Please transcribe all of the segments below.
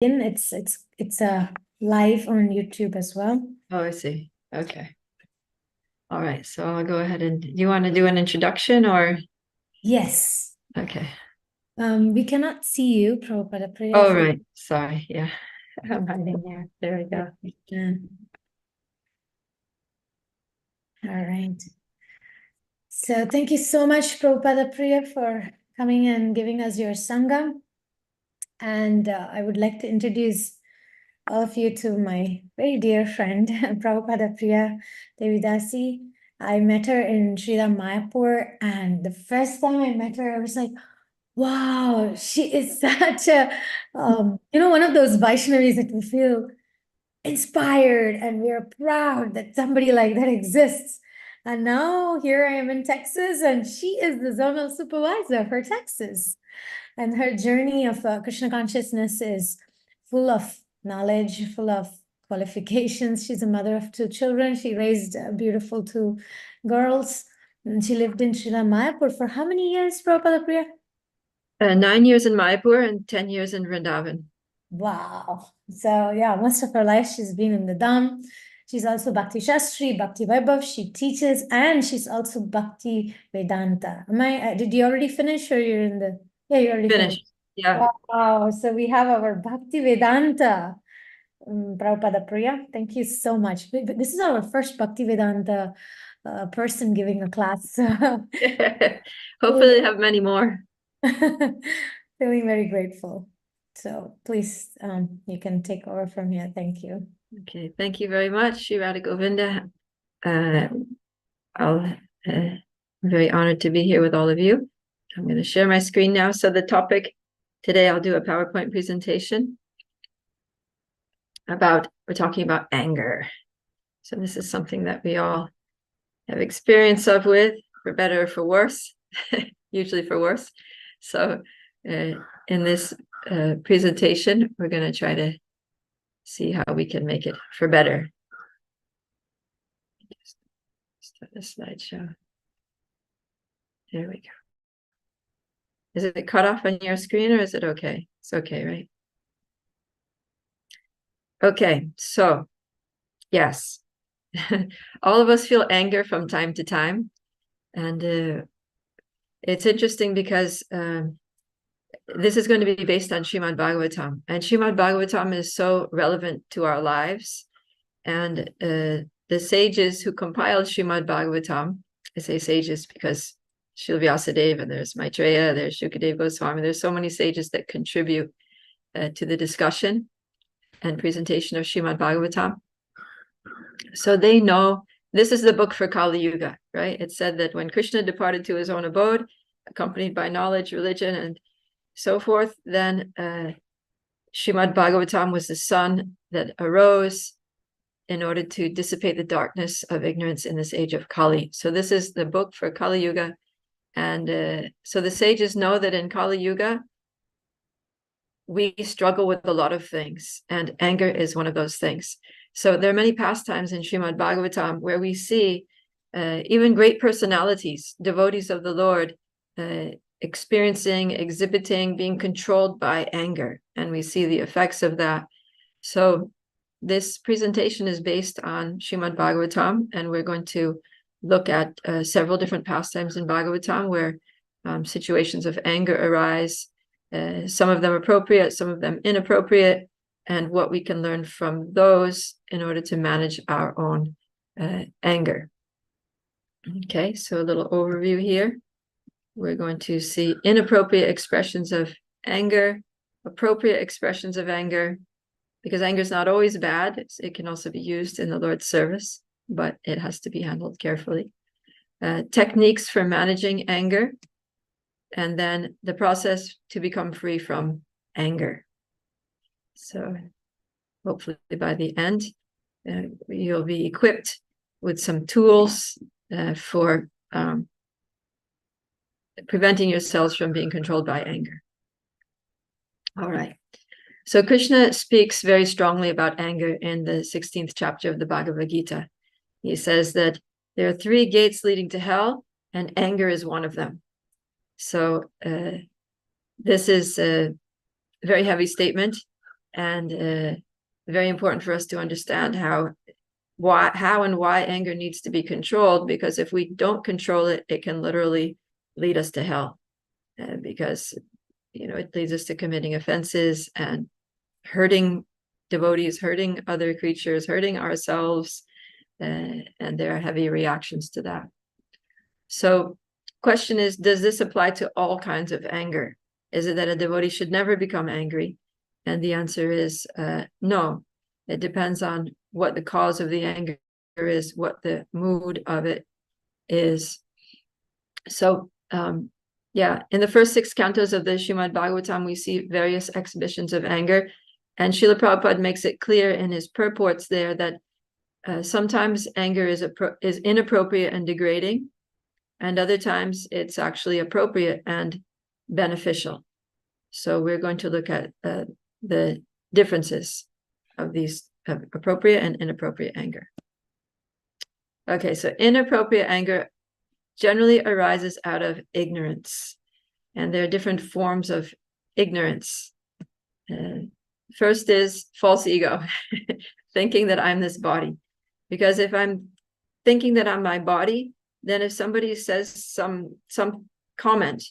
It's a live on YouTube as well. Oh, I see. Okay. All right. So I'll go ahead and do you want to do an introduction or? Yes. Okay. We cannot see you, Prabhupada Priya. Oh, right. Sorry. Yeah. I'm hiding here. There we go. All right. So thank you so much, Prabhupada Priya, for coming and giving us your Sangha. And I would like to introduce all of you to my very dear friend, Prabhupada Priya Devidasi. I met her in Srila Mayapur, and the first time I met her, I was like, wow, she is such a, one of those Vaishnavis that we feel inspired and we're proud that somebody like that exists. And now here I am in Texas, and she is the zonal supervisor for Texas. And her journey of Krishna consciousness is full of knowledge, full of qualifications. She's a mother of 2 children. She raised beautiful 2 girls. And she lived in Srila Mayapur for how many years, Prabhupada Priya? 9 years in Mayapur and 10 years in Vrindavan. Wow. So yeah, most of her life she's been in the Dham. She's also Bhakti Shastri, Bhakti Vaibhav. She teaches, and she's also Bhakti Vedanta. Did you already finish, or you're in the, yeah, you already finished. Yeah. Wow. So we have our Bhakti Vedanta, Prabhupada Priya. Thank you so much. This is our first Bhakti Vedanta person giving a class. Hopefully have many more. Feeling very grateful. So please, you can take over from here. Thank you. Okay, thank you very much, Shri Radha Govinda. I'm very honored to be here with all of you. I'm going to share my screen now. So the topic today, I'll do a PowerPoint presentation we're talking about anger. So this is something that we all have experience of with, for better or for worse, usually for worse. So in this presentation, we're going to try to see how we can make it for better. Just start the slideshow. There we go. Is it cut off on your screen, or is it okay? It's okay, right? Okay, so yes, all of us feel anger from time to time. And it's interesting because this is going to be based on Srimad Bhagavatam. And Srimad Bhagavatam is so relevant to our lives. And the sages who compiled Srimad Bhagavatam, I say sages because Srila Vyasadeva, there's Maitreya, there's Shukadev Goswami, there's so many sages that contribute to the discussion and presentation of Srimad Bhagavatam. So they know this is the book for Kali Yuga, right? It said that when Krishna departed to his own abode, accompanied by knowledge, religion, and so forth, then Srimad Bhagavatam was the sun that arose in order to dissipate the darkness of ignorance in this age of Kali. So this is the book for Kali Yuga. And so the sages know that in Kali Yuga, we struggle with a lot of things, and anger is one of those things. So there are many pastimes in Srimad Bhagavatam where we see even great personalities, devotees of the Lord, exhibiting, being controlled by anger. And we see the effects of that. So this presentation is based on Srimad Bhagavatam, and we're going to look at several different pastimes in Bhagavatam where situations of anger arise, some of them appropriate, some of them inappropriate, and what we can learn from those in order to manage our own anger. Okay, so a little overview here. We're going to see inappropriate expressions of anger, appropriate expressions of anger, because anger is not always bad. It can also be used in the Lord's service, but it has to be handled carefully. Techniques for managing anger, and then the process to become free from anger. So hopefully by the end, you'll be equipped with some tools for preventing yourselves from being controlled by anger. All right. So Krishna speaks very strongly about anger in the 16th chapter of the Bhagavad Gita. He says that there are 3 gates leading to hell, and anger is one of them. So this is a very heavy statement, And very important for us to understand how and why anger needs to be controlled, because if we don't control it, it can literally lead us to hell, because it leads us to committing offenses and hurting devotees, hurting other creatures, hurting ourselves, and there are heavy reactions to that. So question is, does this apply to all kinds of anger? Is it that a devotee should never become angry? And the answer is no. It depends on what the cause of the anger is, what the mood of it is. So yeah, in the first 6 cantos of the Srimad Bhagavatam, we see various exhibitions of anger. And Srila Prabhupada makes it clear in his purports there that sometimes anger is inappropriate and degrading, and other times it's actually appropriate and beneficial. So we're going to look at the differences of these appropriate and inappropriate anger. Okay, so inappropriate anger generally arises out of ignorance, and there are different forms of ignorance. First is false ego, thinking that I'm this body. Because if I'm thinking that I'm my body, then if somebody says some comment,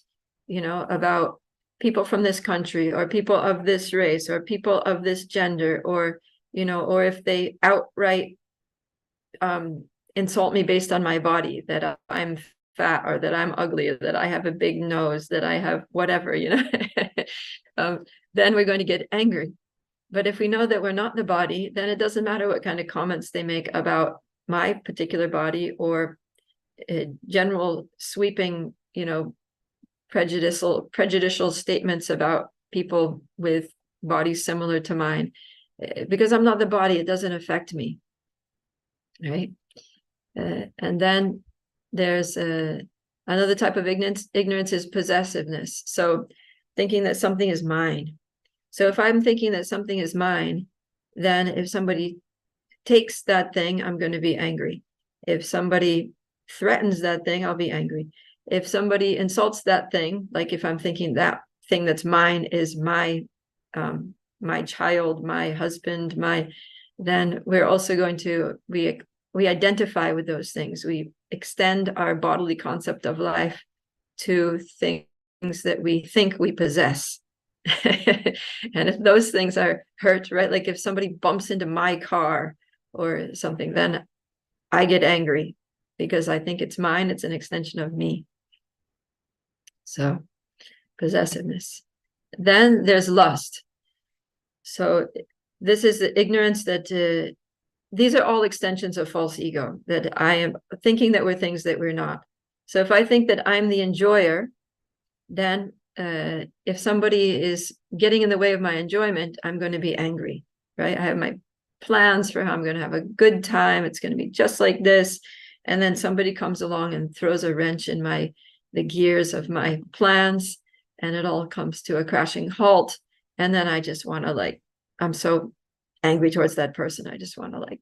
about people from this country, or people of this race, or people of this gender, or if they outright insult me based on my body, that I'm fat, or that I'm ugly, or that I have a big nose, that I have whatever, then we're going to get angry. But if we know that we're not the body, then it doesn't matter what kind of comments they make about my particular body, or general sweeping, prejudicial statements about people with bodies similar to mine. Because I'm not the body, it doesn't affect me, right? And then there's another type of ignorance. Ignorance is possessiveness. So thinking that something is mine. So if I'm thinking that something is mine, then if somebody takes that thing, I'm going to be angry. If somebody threatens that thing, I'll be angry. If somebody insults that thing, like if I'm thinking that thing that's mine is my child, my husband, then we're also going to, we identify with those things. We extend our bodily concept of life to things that we think we possess. And if those things are hurt, right? Like if somebody bumps into my car or something, then I get angry because I think it's mine. It's an extension of me. So possessiveness. Then there's lust. So this is the ignorance that these are all extensions of false ego, that I am thinking that we're things that we're not. So if I think that I'm the enjoyer, then if somebody is getting in the way of my enjoyment, I'm going to be angry, right? I have my plans for how I'm going to have a good time. It's going to be just like this. And then somebody comes along and throws a wrench in the gears of my plans, and it all comes to a crashing halt. And then I just want to I'm so angry towards that person. I just want to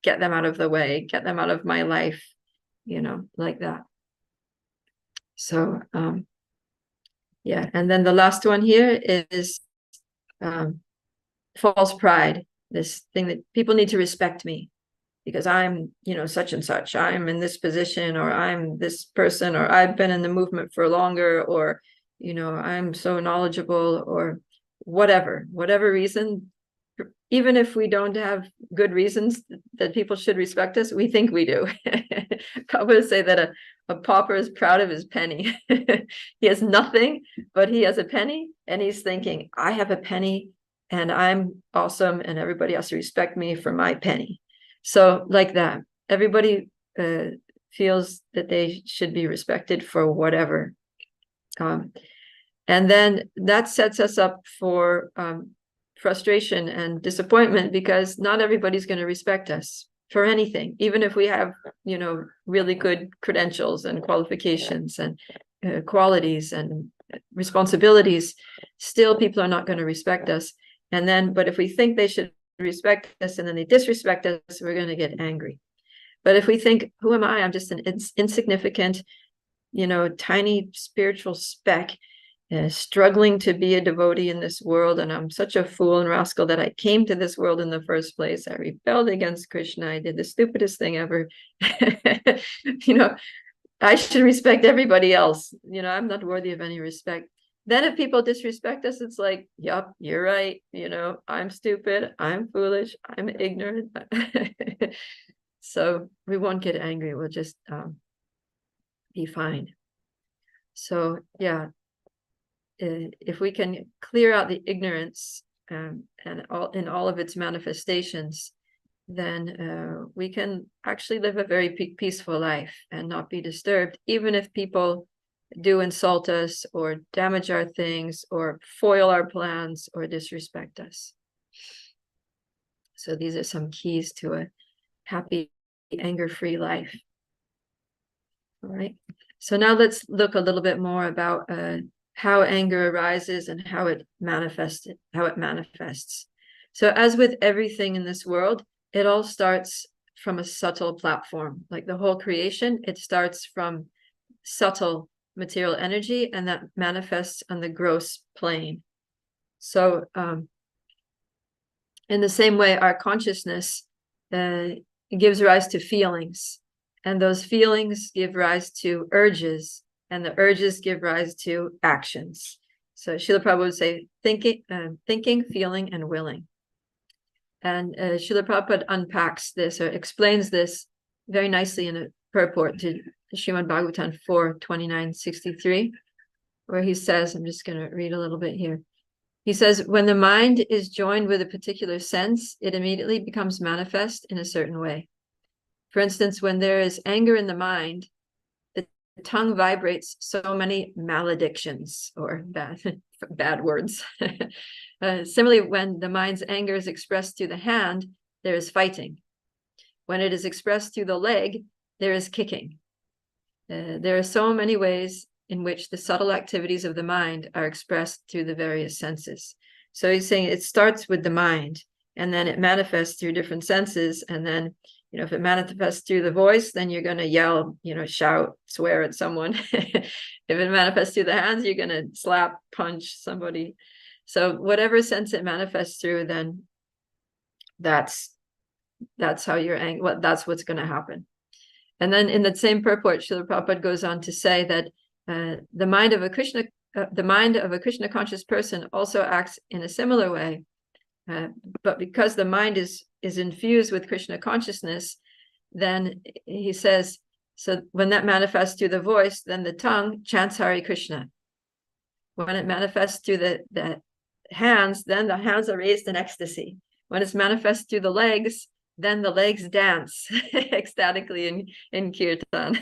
get them out of the way, get them out of my life, like that. So, yeah. And then the last one here is false pride, this thing that people need to respect me because I'm, such and such, I'm in this position, or I'm this person, or I've been in the movement for longer, or, I'm so knowledgeable, or whatever reason. Even if we don't have good reasons that people should respect us, we think we do. Prabhupada say that a pauper is proud of his penny. He has nothing, but he has a penny, and he's thinking, I have a penny, and I'm awesome, and everybody has to respect me for my penny. So like that, everybody feels that they should be respected for whatever. And then that sets us up for frustration and disappointment, because not everybody's going to respect us for anything, even if we have, really good credentials and qualifications and qualities and responsibilities. Still, people are not going to respect us. And then, but if we think they should respect us and then they disrespect us, we're going to get angry. But if we think, who am I? I'm just an insignificant, tiny spiritual speck, struggling to be a devotee in this world, and I'm such a fool and rascal that I came to this world in the first place. I rebelled against Krishna. I did the stupidest thing ever. I should respect everybody else. I'm not worthy of any respect. Then if people disrespect us, it's like, yep, you're right. I'm stupid. I'm foolish. I'm ignorant. So we won't get angry. We'll just be fine. So yeah, if we can clear out the ignorance and in all of its manifestations, then we can actually live a very peaceful life and not be disturbed, even if people do insult us or damage our things or foil our plans or disrespect us. So these are some keys to a happy, anger-free life. All right. So now let's look a little bit more about how anger arises and how it manifests. So as with everything in this world, it all starts from a subtle platform. Like the whole creation, it starts from subtle material energy, and that manifests on the gross plane. So in the same way, our consciousness gives rise to feelings, and those feelings give rise to urges, and the urges give rise to actions. So Srila Prabhupada would say thinking, feeling, and willing. And Srila Prabhupada unpacks this or explains this very nicely in a purport to Srimad Bhagavatam 4:29-63, where he says, I'm just going to read a little bit here. He says, when the mind is joined with a particular sense, it immediately becomes manifest in a certain way. For instance, when there is anger in the mind, the tongue vibrates so many maledictions or bad words. Similarly, when the mind's anger is expressed through the hand, there is fighting. When it is expressed through the leg, there is kicking. There are so many ways in which the subtle activities of the mind are expressed through the various senses. So he's saying it starts with the mind, and then it manifests through different senses. And then, if it manifests through the voice, then you're going to yell, shout, swear at someone. If it manifests through the hands, you're going to slap, punch somebody. So whatever sense it manifests through, then that's how you're angry. Well, that's what's going to happen. And then in that same purport, Srila Prabhupada goes on to say that the mind of a Krishna conscious person also acts in a similar way, but because the mind is infused with Krishna consciousness, then he says, so when that manifests through the voice, then the tongue chants Hare Krishna. When it manifests through the hands, then the hands are raised in ecstasy. When it's manifest through the legs, then the legs dance ecstatically in kirtan.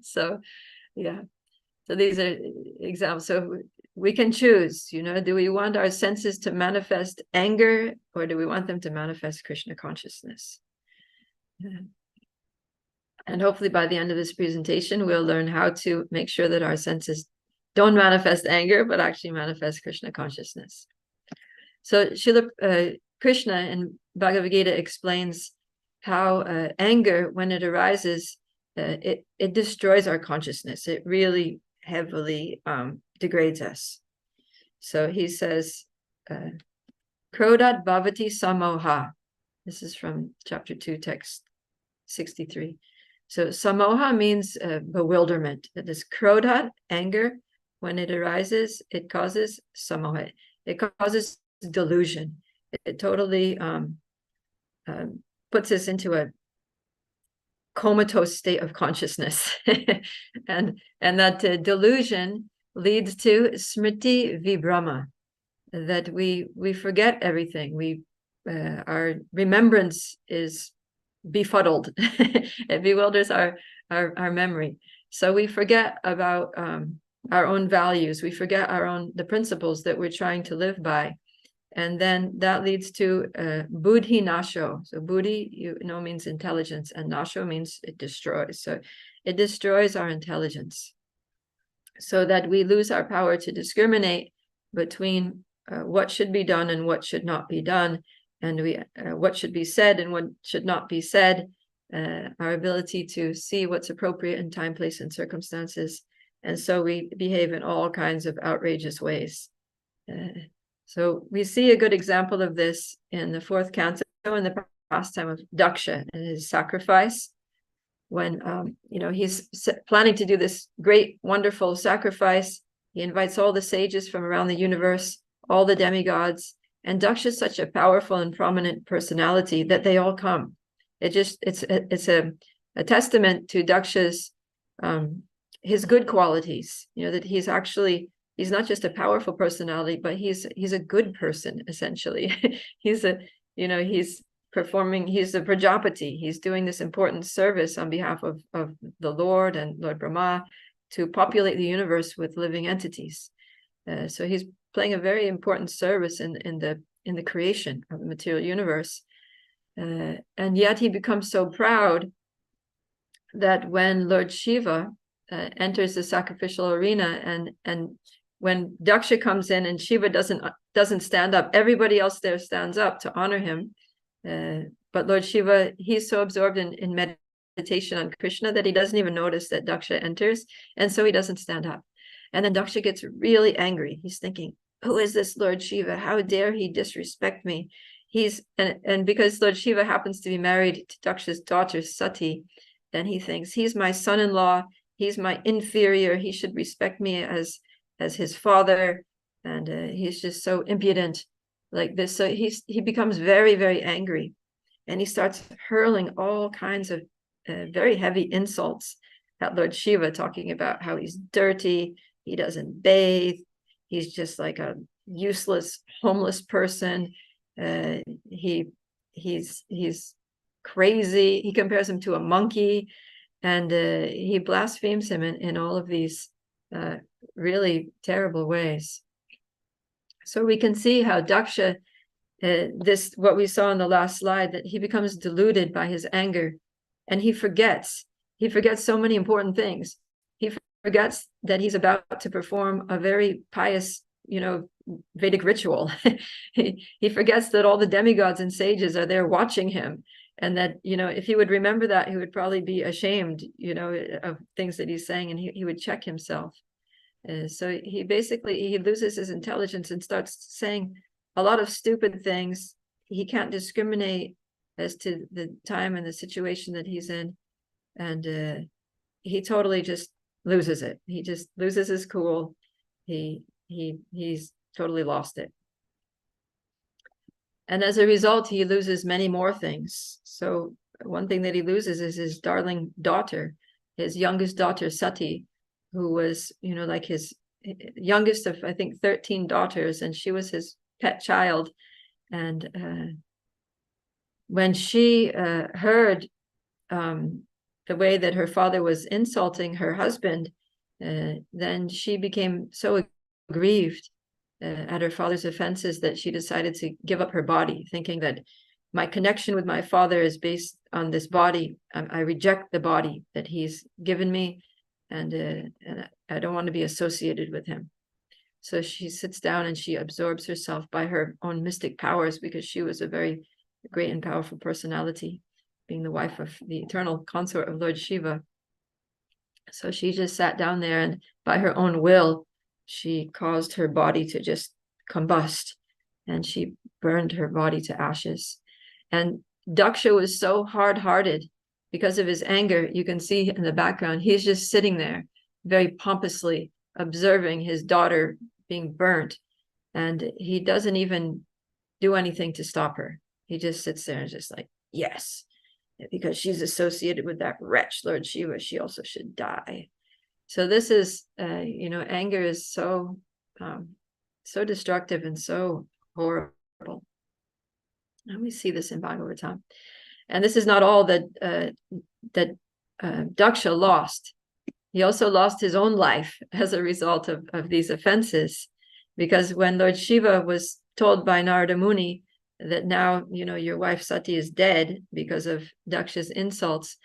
So yeah, so these are examples. So we can choose, do we want our senses to manifest anger, or do we want them to manifest Krishna consciousness? And hopefully by the end of this presentation, we'll learn how to make sure that our senses don't manifest anger, but actually manifest Krishna consciousness. So Srila Krishna in Bhagavad Gita explains how anger, when it arises, it destroys our consciousness. It really heavily degrades us. So he says, Krodat bhavati samoha. This is from chapter 2, text 63. So samoha means bewilderment. That is krodat, anger. When it arises, it causes samoha. It causes delusion. It totally puts us into a comatose state of consciousness. and that delusion leads to smriti vibhrama, that we forget everything. Our remembrance is befuddled. It bewilders our memory. So we forget about our own values. We forget the principles that we're trying to live by. And then that leads to buddhi nasho. So buddhi, means intelligence, and nasho means it destroys. So it destroys our intelligence, so that we lose our power to discriminate between what should be done and what should not be done, and what should be said and what should not be said. Our ability to see what's appropriate in time, place, and circumstances And so we behave in all kinds of outrageous ways. So we see a good example of this in the 4th canto, in the pastime of Daksha and his sacrifice. When he's planning to do this great, wonderful sacrifice, he invites all the sages from around the universe, all the demigods, and Daksha is such a powerful and prominent personality that they all come. It's a testament to Daksha's his good qualities. That he's not just a powerful personality, but he's a good person, essentially. he's a Prajapati. He's doing this important service on behalf of the Lord and Lord Brahma to populate the universe with living entities. So he's playing a very important service in the creation of the material universe. And yet he becomes so proud that when Lord Shiva enters the sacrificial arena, and when Daksha comes in and Shiva doesn't stand up, everybody else there stands up to honor him. But Lord Shiva, he's so absorbed in meditation on Krishna that he doesn't even notice that Daksha enters, and so he doesn't stand up. And then Daksha gets really angry. He's thinking, who is this Lord Shiva? How dare he disrespect me? And because Lord Shiva happens to be married to Daksha's daughter Sati, then he thinks, he's my son-in-law, he's my inferior, he should respect me as his father, and he's just so impudent like this. So he becomes very, very angry, and he starts hurling all kinds of very heavy insults at Lord Shiva, talking about how he's dirty, he doesn't bathe, he's just like a useless, homeless person. He's crazy. He compares him to a monkey, and he blasphemes him in all of these really terrible ways. So we can see how Daksha, what we saw in the last slide, that he becomes deluded by his anger, and he forgets so many important things. He forgets that he's about to perform a very pious, Vedic ritual. He forgets that all the demigods and sages are there watching him, and that, if he would remember that, he would probably be ashamed, of things that he's saying, and he would check himself. So he loses his intelligence and starts saying a lot of stupid things. He can't discriminate as to the time and the situation that he's in, and he totally just loses it. He just loses his cool. He's totally lost it. And as a result, he loses many more things. So one thing that he loses is his darling daughter, his youngest daughter, Sati, who was, like his youngest of, I think, 13 daughters, and she was his pet child. And when she heard the way that her father was insulting her husband, then she became so aggrieved at her father's offenses that she decided to give up her body, thinking that my connection with my father is based on this body. I reject the body that he's given me, and I don't want to be associated with him. So she sits down and she absorbs herself by her own mystic powers, because she was a very great and powerful personality, being the wife of the eternal consort of Lord Shiva. So she just sat down there, and by her own will, she caused her body to just combust, and she burned her body to ashes. And Daksha was so hard-hearted because of his anger. You can see in the background, he's just sitting there very pompously observing his daughter being burnt, and he doesn't even do anything to stop her. He just sits there and just like, yes, because she's associated with that wretch Lord Shiva, she also should die. So this is, anger is so destructive and so horrible. And we see this in Bhagavatam. And this is not all that Daksha lost. He also lost his own life as a result of these offenses, because when Lord Shiva was told by Narada Muni that now, your wife Sati is dead because of Daksha's insults,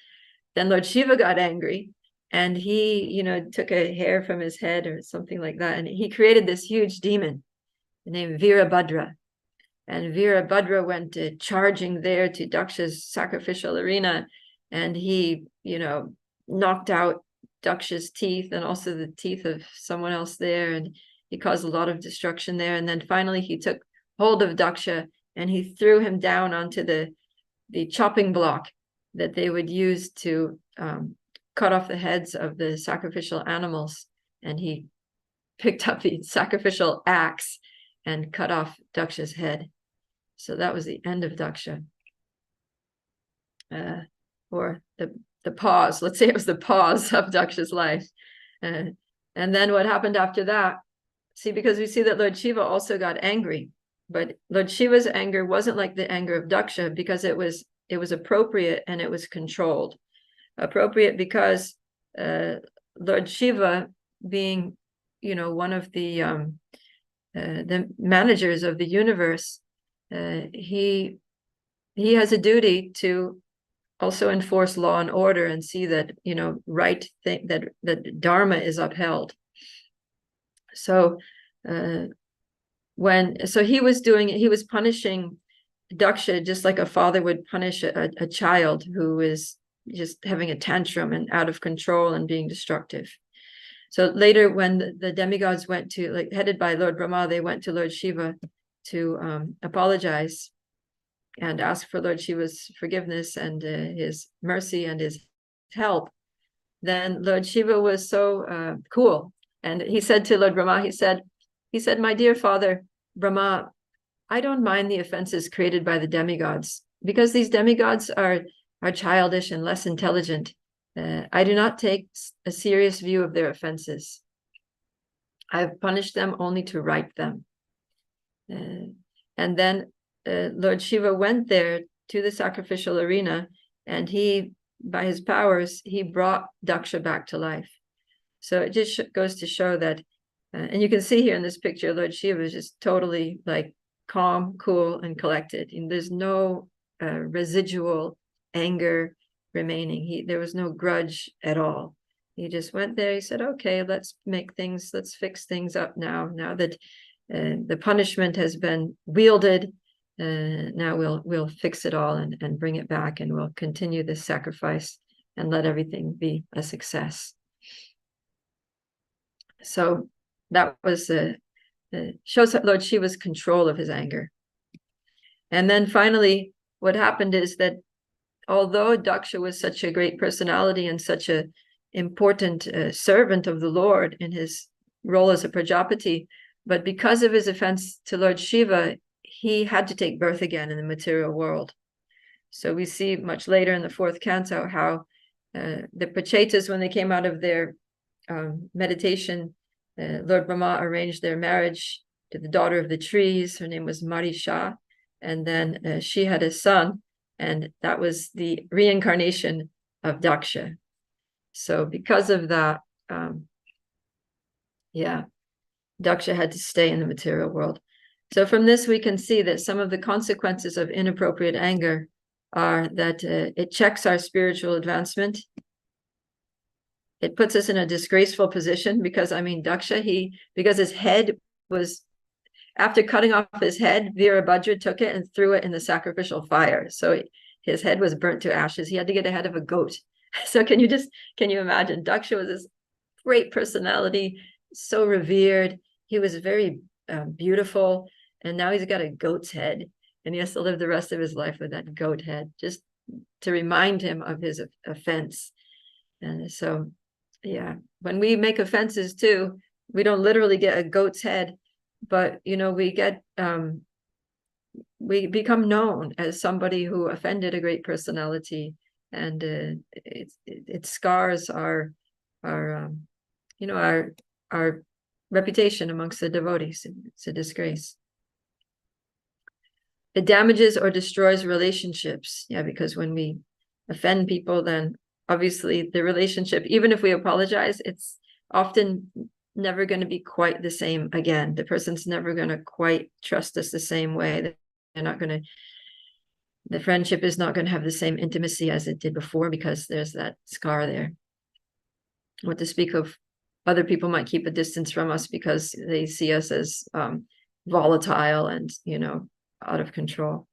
then Lord Shiva got angry, and he, took a hair from his head or something like that, and he created this huge demon named Virabhadra. And Virabhadra went charging there to Daksha's sacrificial arena, and he, knocked out Daksha's teeth and also the teeth of someone else there, and he caused a lot of destruction there. And then finally he took hold of Daksha and he threw him down onto the chopping block that they would use to cut off the heads of the sacrificial animals. And he picked up the sacrificial axe and cut off Daksha's head. So that was the end of Daksha. Or the pause. Let's say it was the pause of Daksha's life. And then what happened after that? See, because we see that Lord Shiva also got angry, but Lord Shiva's anger wasn't like the anger of Daksha, because it was appropriate and it was controlled. Appropriate because Lord Shiva, being, one of the managers of the universe, he has a duty to also enforce law and order and see that, right thing, that Dharma is upheld. So he was punishing Daksha just like a father would punish a child who is just having a tantrum and out of control and being destructive. So later, when the demigods went to, like, headed by Lord Brahma, they went to Lord Shiva to apologize and ask for Lord Shiva's forgiveness and his mercy and his help. Then Lord Shiva was so cool, and he said to Lord Brahma, he said, "My dear father Brahma, I don't mind the offenses created by the demigods, because these demigods are childish and less intelligent. I do not take a serious view of their offenses. I've punished them only to right them." And then Lord Shiva went there to the sacrificial arena, and he, by his powers, he brought Daksha back to life. So it just goes to show that, and you can see here in this picture, Lord Shiva is just totally like calm, cool, and collected. And there's no residual anger remaining. There was no grudge at all. He just went there. He said, "Okay, let's fix things up now. Now that the punishment has been wielded, now we'll fix it all and bring it back, and we'll continue this sacrifice and let everything be a success." So that was shows Lord Shiva's control of his anger. And then finally, what happened is that although Daksha was such a great personality and such an important servant of the Lord in his role as a Prajapati, but because of his offense to Lord Shiva, he had to take birth again in the material world. So we see much later in the fourth canto how the Prachetas, when they came out of their meditation, Lord Brahma arranged their marriage to the daughter of the trees. Her name was Marisha, and then she had a son, and that was the reincarnation of Daksha. So because of that, Daksha had to stay in the material world. So from this, we can see that some of the consequences of inappropriate anger are that it checks our spiritual advancement. It puts us in a disgraceful position, because, Daksha, because his head was, after cutting off his head, Virabhadra took it and threw it in the sacrificial fire. So his head was burnt to ashes. He had to get a head of a goat. So can you imagine? Daksha was this great personality, so revered. He was very beautiful, and now he's got a goat's head, and he has to live the rest of his life with that goat head, just to remind him of his offense. And so, when we make offenses too, we don't literally get a goat's head, but we get we become known as somebody who offended a great personality, and it scars our reputation amongst the devotees. It's a disgrace. It damages or destroys relationships. Because when we offend people, then obviously the relationship, even if we apologize, it's often never going to be quite the same again. The person's never going to quite trust us the same way. The friendship is not going to have the same intimacy as it did before, because there's that scar there. What to speak of, other people might keep a distance from us because they see us as volatile and, out of control.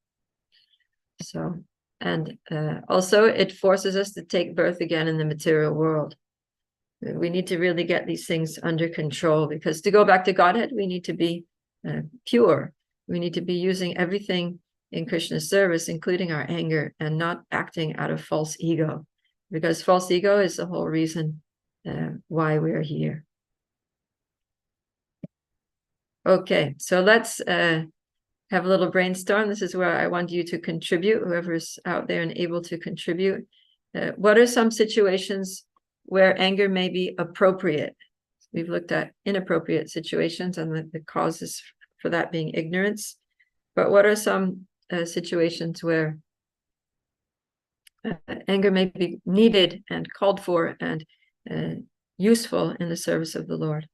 So, and also it forces us to take birth again in the material world. we need to really get these things under control, because to go back to Godhead, we need to be pure. We need to be using everything in Krishna's service, including our anger, and not acting out of false ego, because false ego is the whole reason why we're here. Okay, so let's have a little brainstorm. This is where I want you to contribute, whoever's out there and able to contribute. What are some situations where anger may be appropriate? We've looked at inappropriate situations and the causes for that being ignorance. But what are some situations where anger may be needed and called for and useful in the service of the Lord?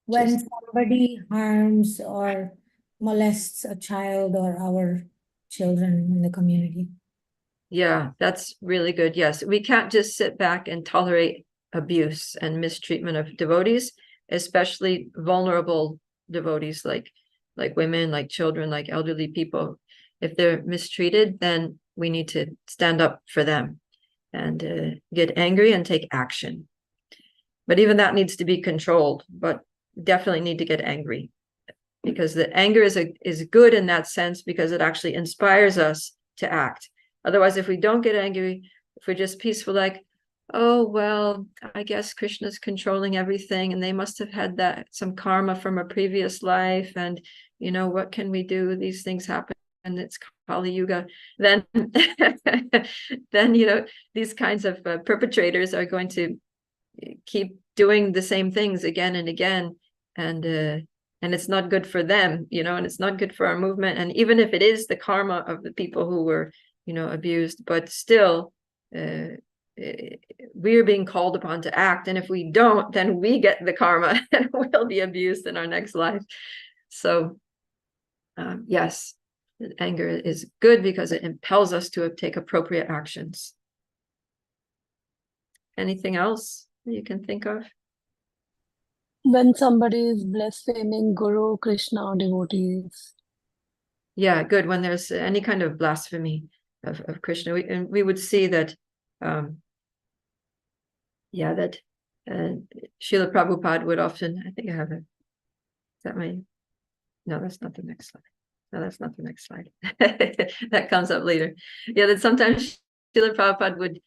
When somebody harms or molests a child or our children in the community. Yeah, that's really good. Yes, we can't just sit back and tolerate abuse and mistreatment of devotees, especially vulnerable devotees like women, like children, like elderly people. If they're mistreated, then we need to stand up for them and get angry and take action. But even that needs to be controlled, but definitely need to get angry, because the anger is good in that sense, because it actually inspires us to act. Otherwise, if we don't get angry, if we're just peaceful, like, oh, well, I guess Krishna's controlling everything, and they must have had some karma from a previous life, and what can we do? These things happen, and it's Kali Yuga. Then these kinds of perpetrators are going to keep doing the same things again and again, and it's not good for them, and it's not good for our movement. And even if it is the karma of the people who were abused, but still we're being called upon to act, and if we don't, then we get the karma and we'll be abused in our next life. So yes, anger is good because it impels us to take appropriate actions. Anything else that you can think of? When somebody is blaspheming Guru, Krishna, or devotees. Yeah, good. When there's any kind of blasphemy of Krishna, we would see that, that Srila Prabhupada would often, I think I have it. Is that my? No, that's not the next slide. No, that's not the next slide. That comes up later. Yeah, that sometimes Srila Prabhupada would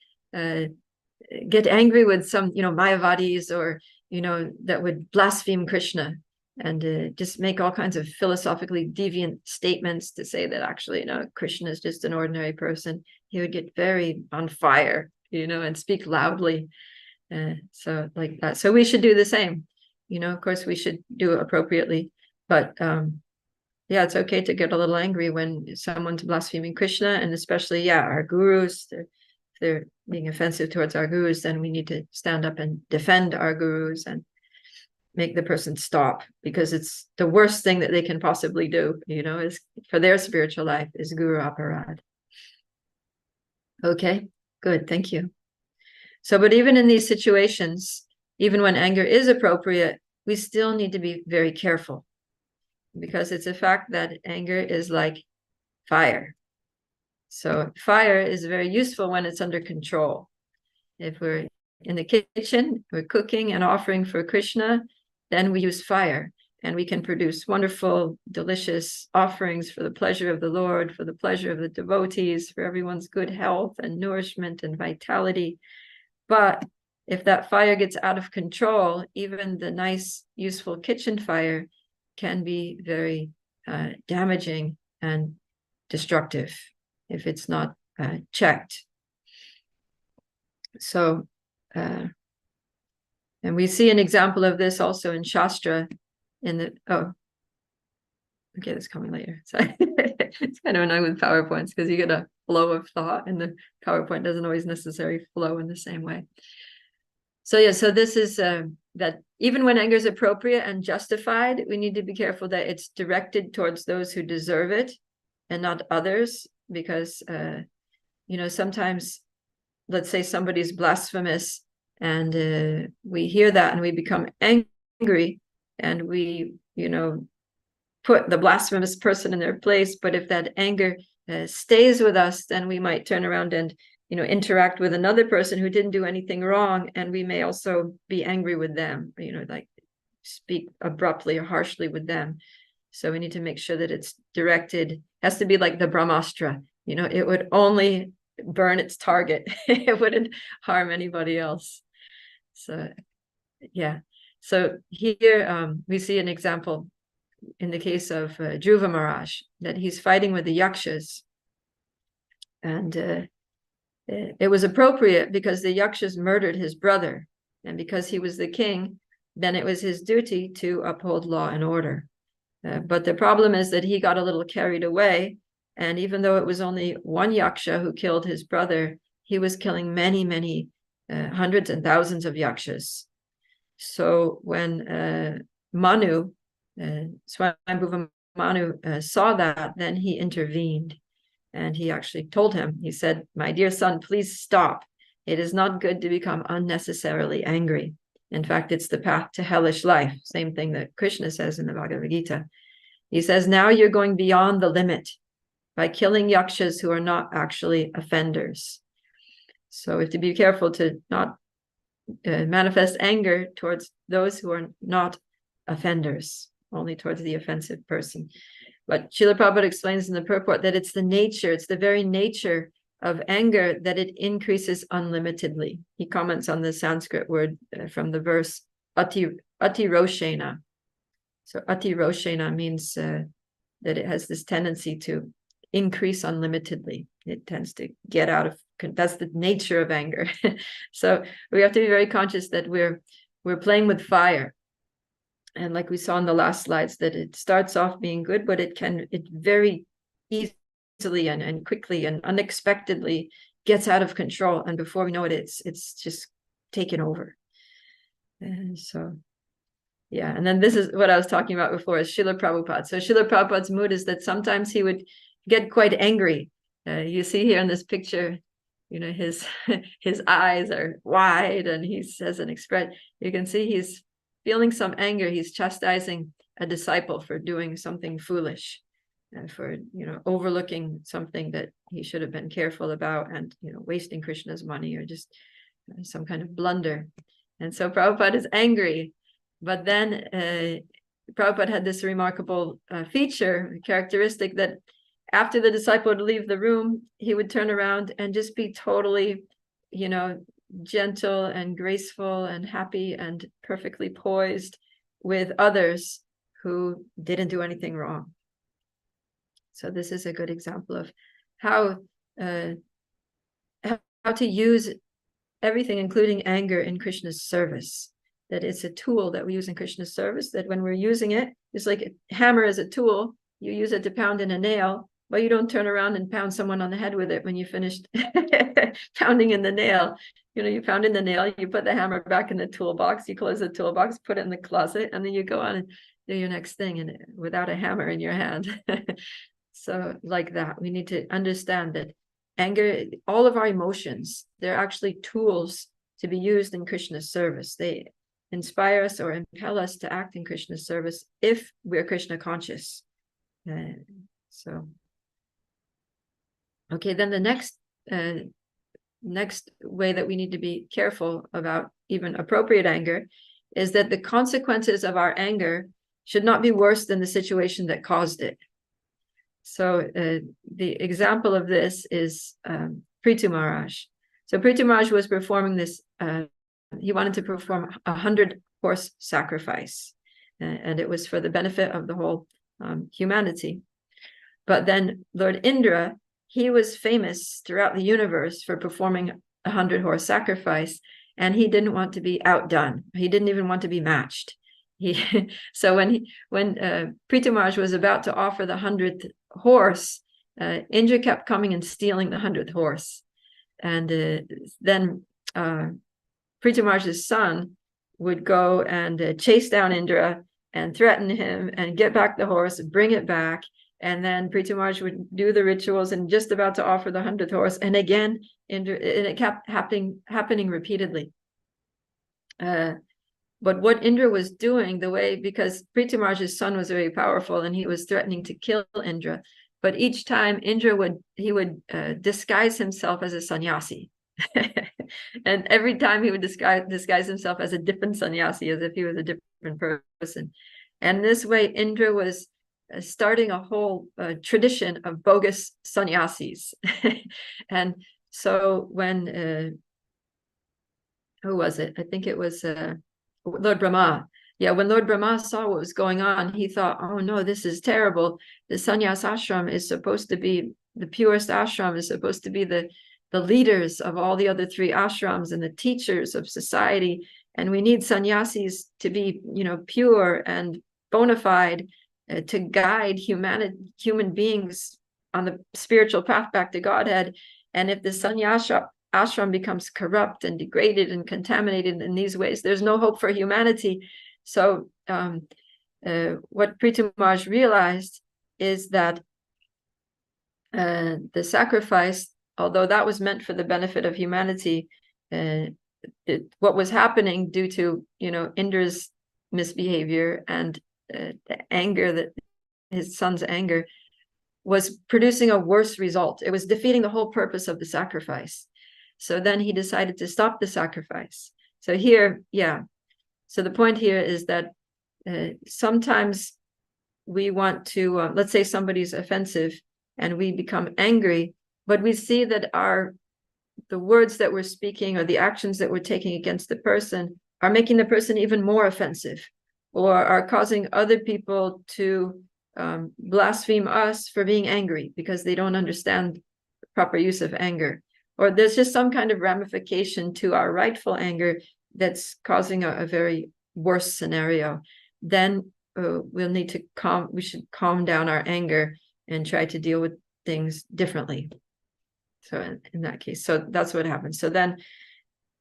get angry with some, Mayavadis or, that would blaspheme Krishna and just make all kinds of philosophically deviant statements to say that actually, Krishna is just an ordinary person. He would get very on fire, and speak loudly. So like that. So we should do the same. Of course, we should do it appropriately. But yeah, it's okay to get a little angry when someone's blaspheming Krishna, and especially, our gurus. If they're being offensive towards our gurus, then we need to stand up and defend our gurus and make the person stop, because it's the worst thing that they can possibly do, is for their spiritual life, is guru aparad. Okay, good, thank you. So, but even in these situations, even when anger is appropriate, we still need to be very careful, because it's a fact that anger is like fire. So fire is very useful when it's under control. If we're in the kitchen, we're cooking and offering for Krishna, then we use fire, and we can produce wonderful, delicious offerings for the pleasure of the Lord, for the pleasure of the devotees, for everyone's good health and nourishment and vitality. But if that fire gets out of control, even the nice, useful kitchen fire can be very damaging and destructive if it's not checked. So, and we see an example of this also in Shastra, okay, that's coming later. So it's kind of annoying with PowerPoints, because you get a flow of thought, and the PowerPoint doesn't always necessarily flow in the same way. So yeah, so this is that even when anger is appropriate and justified, we need to be careful that it's directed towards those who deserve it and not others, because sometimes, let's say somebody's blasphemous, and we hear that and we become angry, and we put the blasphemous person in their place. But if that anger stays with us, then we might turn around and interact with another person who didn't do anything wrong, and we may also be angry with them, like speak abruptly or harshly with them. So we need to make sure that it's directed, has to be like the Brahmastra, it would only burn its target. It wouldn't harm anybody else. So yeah, so here we see an example in the case of Juva Maraj, that he's fighting with the yakshas, and it was appropriate because the yakshas murdered his brother, and because he was the king, then it was his duty to uphold law and order. But the problem is that he got a little carried away, and even though it was only one yaksha who killed his brother, he was killing many hundreds and thousands of yakshas. So when Manu, Swayambhuva Manu, saw that, then he intervened, and he actually told him, he said, "My dear son, please stop. It is not good to become unnecessarily angry. In fact, it's the path to hellish life." Same thing that Krishna says in the Bhagavad Gita. He says, now you're going beyond the limit by killing yakshas who are not actually offenders. So we have to be careful to not manifest anger towards those who are not offenders, only towards the offensive person. But Srila Prabhupada explains in the purport that it's the very nature of anger that it increases unlimitedly. He comments on the Sanskrit word from the verse ati roshena. So ati roshena means that it has this tendency to increase unlimitedly. It tends to get out of, that's the nature of anger. So we have to be very conscious that we're playing with fire. And like we saw in the last slides, that it starts off being good, but it very easily and quickly and unexpectedly gets out of control. And before we know it, it's just taken over. And so, yeah. And then this is what I was talking about before, is Srila Prabhupada. So Srila Prabhupada's mood is that sometimes he would get quite angry. You see here in this picture, his eyes are wide, and he says an expression. You can see he's feeling some anger. He's chastising a disciple for doing something foolish, and for overlooking something that he should have been careful about, and wasting Krishna's money, or just some kind of blunder. And so Prabhupada is angry, but then Prabhupada had this remarkable characteristic, that after the disciple would leave the room, he would turn around and just be totally, gentle and graceful and happy and perfectly poised with others who didn't do anything wrong. So this is a good example of how to use everything, including anger, in Krishna's service. That it's a tool that we use in Krishna's service, that when we're using it, it's like a hammer is a tool. You use it to pound in a nail, but you don't turn around and pound someone on the head with it when you finished pounding in the nail. You pound in the nail, you put the hammer back in the toolbox, you close the toolbox, put it in the closet, and then you go on and do your next thing, and without a hammer in your hand. So like that, we need to understand that anger, all of our emotions, they're actually tools to be used in Krishna's service. They inspire us or impel us to act in Krishna's service if we're Krishna conscious. So, okay, then the next way that we need to be careful about even appropriate anger is that the consequences of our anger should not be worse than the situation that caused it. So the example of this is Priya Maraj. So Priya Maraj was performing this, he wanted to perform 100-horse sacrifice, and it was for the benefit of the whole humanity. But then Lord Indra, he was famous throughout the universe for performing a 100-horse sacrifice, and he didn't want to be outdone. He didn't even want to be matched. So when Priya Maraj was about to offer the 100th horse, Indra kept coming and stealing the 100th horse. And then Priya Maraj's son would go and chase down Indra and threaten him and get back the horse, bring it back. And then Priya Maraj would do the rituals and just about to offer the 100th horse. And again, Indra, and it kept happening repeatedly. But what Indra was doing, because Priya Maraj's son was very powerful and he was threatening to kill Indra, but each time Indra would disguise himself as a sannyasi. And every time he would disguise himself as a different sannyasi, as if he was a different person. And this way, Indra was starting a whole tradition of bogus sannyasis. And so when, who was it? I think it was Lord Brahma. Yeah, when Lord Brahma saw what was going on, he thought, oh no, this is terrible. The sannyas ashram is supposed to be the purest ashram, is supposed to be the leaders of all the other 3 ashrams and the teachers of society. And we need sannyasis to be, pure and bona fide, to guide human beings on the spiritual path back to Godhead. And if the sannyasa ashram becomes corrupt and degraded and contaminated in these ways, there's no hope for humanity. So what Prabhupada Maraj realized is that the sacrifice, although that was meant for the benefit of humanity, what was happening due to Indra's misbehavior and the anger, that his son's anger, was producing a worse result. It was defeating the whole purpose of the sacrifice. So then he decided to stop the sacrifice. So here, so the point here is that sometimes we want to, let's say somebody's offensive and we become angry, but we see that the words that we're speaking or the actions that we're taking against the person are making the person even more offensive, or are causing other people to blaspheme us for being angry because they don't understand the proper use of anger. Or there's just some kind of ramification to our rightful anger that's causing a very worse scenario. Then we'll need to we should calm down our anger and try to deal with things differently. So in that case, so that's what happened. So then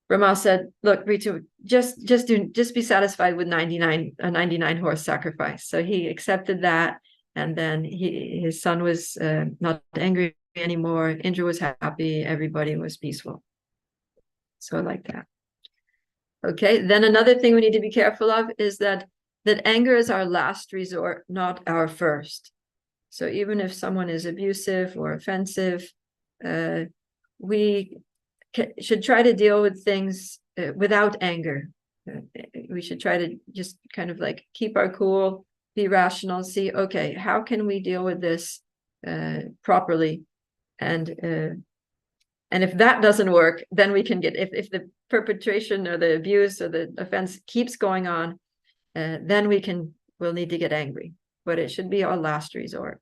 Brahma said, look, Ritu, just be satisfied with a 99 horse sacrifice. So he accepted that. And then his son was not angry anymore. Indra was happy. Everybody was peaceful. So like that. Okay. Then another thing we need to be careful of is that anger is our last resort, not our first. So even if someone is abusive or offensive, we should try to deal with things without anger. We should try to just kind of like keep our cool, be rational, see, okay, how can we deal with this properly? And if that doesn't work, then we can get, if the perpetration or the abuse or the offense keeps going on, then we'll need to get angry. But it should be our last resort.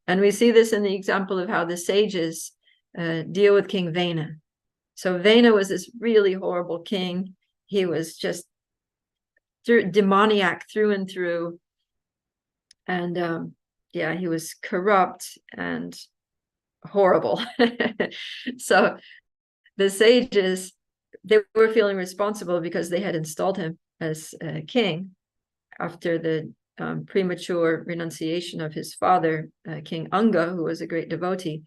And we see this in the example of how the sages deal with King Vena. So Vena was this really horrible king. He was just demoniac through and through. And he was corrupt and horrible. So the sages, they were feeling responsible because they had installed him as king after the premature renunciation of his father, King Anga, who was a great devotee.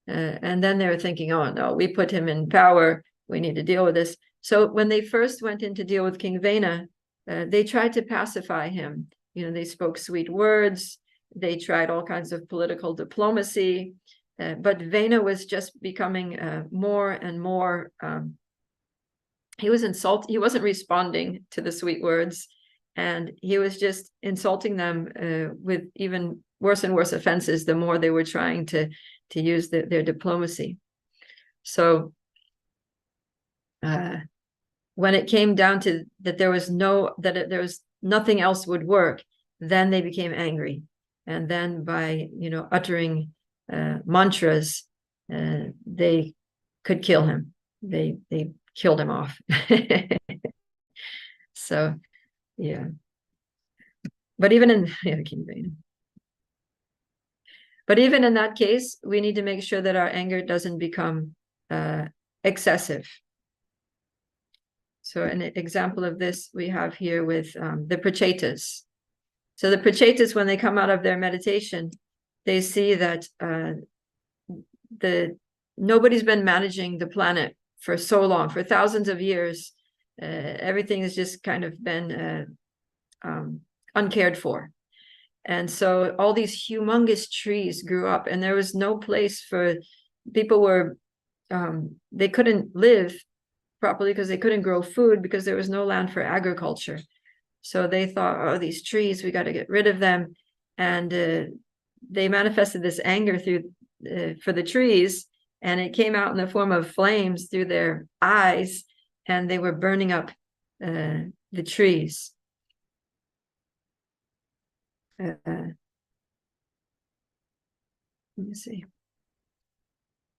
And then they were thinking, oh no, we put him in power, we need to deal with this. So when they first went in to deal with King Vena, they tried to pacify him. They spoke sweet words, they tried all kinds of political diplomacy, but Vena was just becoming more and more, he was insulted, he wasn't responding to the sweet words, and he was just insulting them with even worse and worse offenses the more they were trying to use their diplomacy. So when it came down to that there was nothing else would work, then they became angry. And then by uttering mantras, they could kill him. They killed him off. So yeah. But even in that case, we need to make sure that our anger doesn't become excessive. So an example of this we have here with the Prachetas. So the Prachetas, when they come out of their meditation, they see that nobody's been managing the planet for so long, for thousands of years. Everything has just kind of been uncared for. And so all these humongous trees grew up, and there was no place for people were, they couldn't live properly because they couldn't grow food because there was no land for agriculture. So they thought, oh, these trees, we got to get rid of them. And they manifested this anger through for the trees, and it came out in the form of flames through their eyes, and they were burning up the trees. Let me see.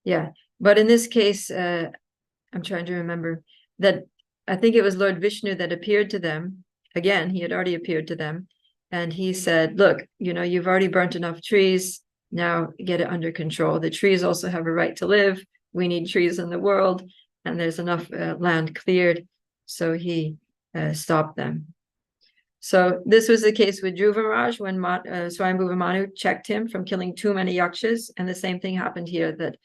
Yeah, but in this case, I'm trying to remember that I think it was Lord Vishnu that appeared to them. Again, he had already appeared to them. And he said, look, you've already burnt enough trees. Now get it under control. The trees also have a right to live. We need trees in the world. And there's enough land cleared. So he stopped them. So this was the case with Juva Maraj when Swayambhuva Manu checked him from killing too many yakshas. And the same thing happened here, that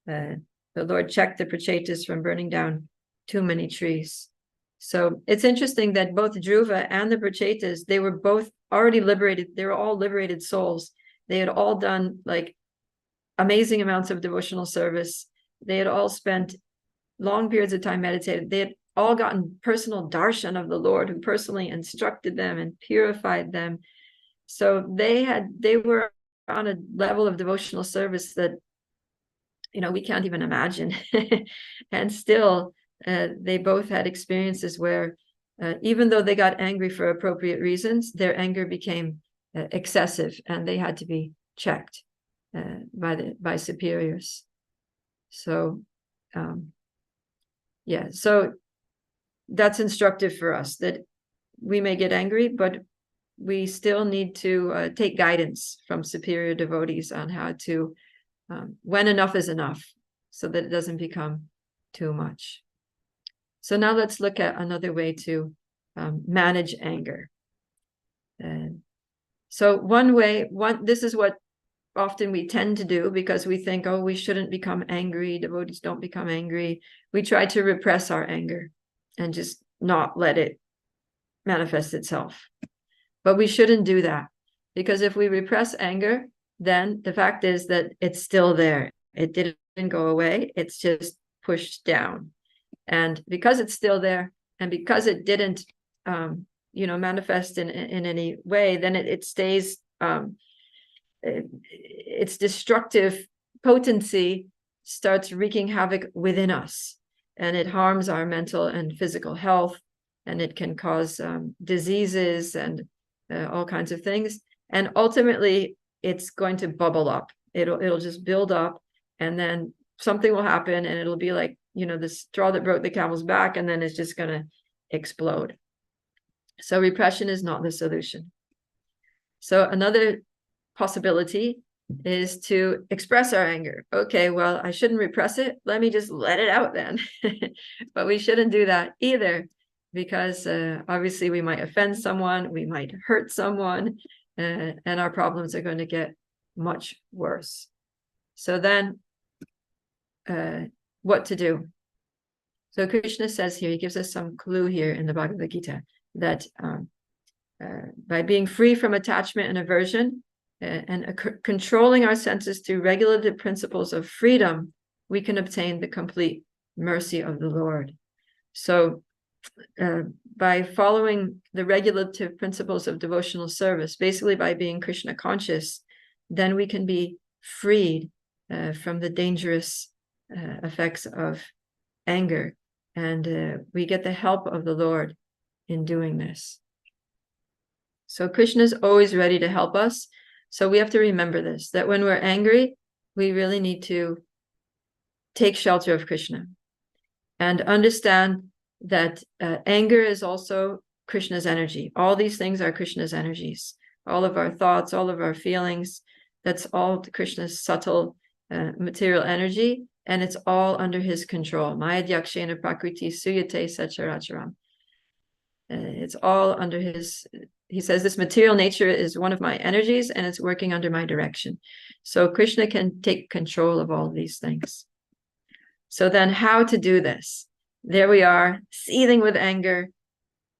the Lord checked the Prachetas from burning down too many trees. So it's interesting that both Juva and the Prachetas, they were both already liberated. They were all liberated souls. They had all done like amazing amounts of devotional service. They had all spent long periods of time meditating. They had all gotten personal darshan of the Lord, who personally instructed them and purified them. So they were on a level of devotional service that we can't even imagine. And still they both had experiences where even though they got angry for appropriate reasons, their anger became excessive, and they had to be checked by superiors. So so that's instructive for us, that we may get angry, but we still need to take guidance from superior devotees on how to when enough is enough, so that it doesn't become too much. So now let's look at another way to manage anger. So this is what often we tend to do, because we think, oh, we shouldn't become angry. Devotees don't become angry. We try to repress our anger and just not let it manifest itself. But we shouldn't do that, because if we repress anger, then the fact is that it's still there. It didn't go away. It's just pushed down. And because it's still there, and because it didn't, manifest in any way, then it stays, its destructive potency starts wreaking havoc within us, and it harms our mental and physical health, and it can cause diseases and all kinds of things. And ultimately, it's going to bubble up. It'll just build up, and then something will happen, and it'll be like, the straw that broke the camel's back, and then it's just going to explode. So repression is not the solution. So another possibility is to express our anger. Okay, well, I shouldn't repress it. Let me just let it out then. But we shouldn't do that either, because obviously we might offend someone, we might hurt someone, and our problems are going to get much worse. So then what to do? So Krishna says here, he gives us some clue here in the Bhagavad Gita, that by being free from attachment and aversion, and controlling our senses through regulative principles of freedom, we can obtain the complete mercy of the Lord. So by following the regulative principles of devotional service, basically by being Krishna conscious, then we can be freed from the dangerous effects of anger, and we get the help of the Lord in doing this. So Krishna is always ready to help us. So we have to remember this, that when we're angry, we really need to take shelter of Krishna and understand that anger is also Krishna's energy. All these things are Krishna's energies. All of our thoughts, all of our feelings, that's all Krishna's subtle material energy, and it's all under his control. Mayadhyakshena prakriti suyate sacharacharam. It's all under his, he says, this material nature is one of my energies, and it's working under my direction. So Krishna can take control of all these things. So then how to do this? There we are, seething with anger.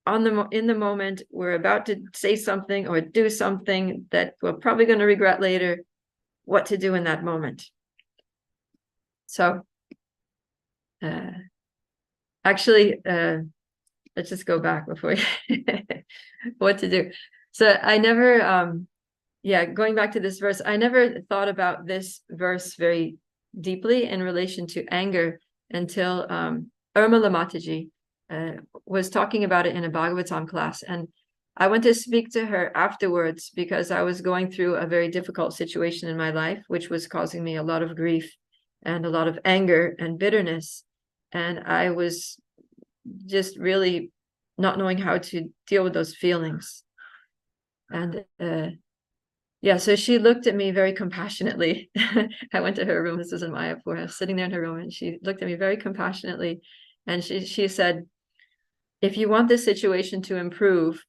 in the moment, we're about to say something or do something that we're probably going to regret later, what to do in that moment. So actually, let's just go back before what to do. So I never, going back to this verse, I never thought about this verse very deeply in relation to anger until Urmila Mataji was talking about it in a Bhagavatam class. And I went to speak to her afterwards because I was going through a very difficult situation in my life, which was causing me a lot of grief and a lot of anger and bitterness. And I was just really not knowing how to deal with those feelings. And so she looked at me very compassionately. I went to her room. This was in Mayapur. I was sitting there in her room, and she looked at me very compassionately. And she said, if you want this situation to improve,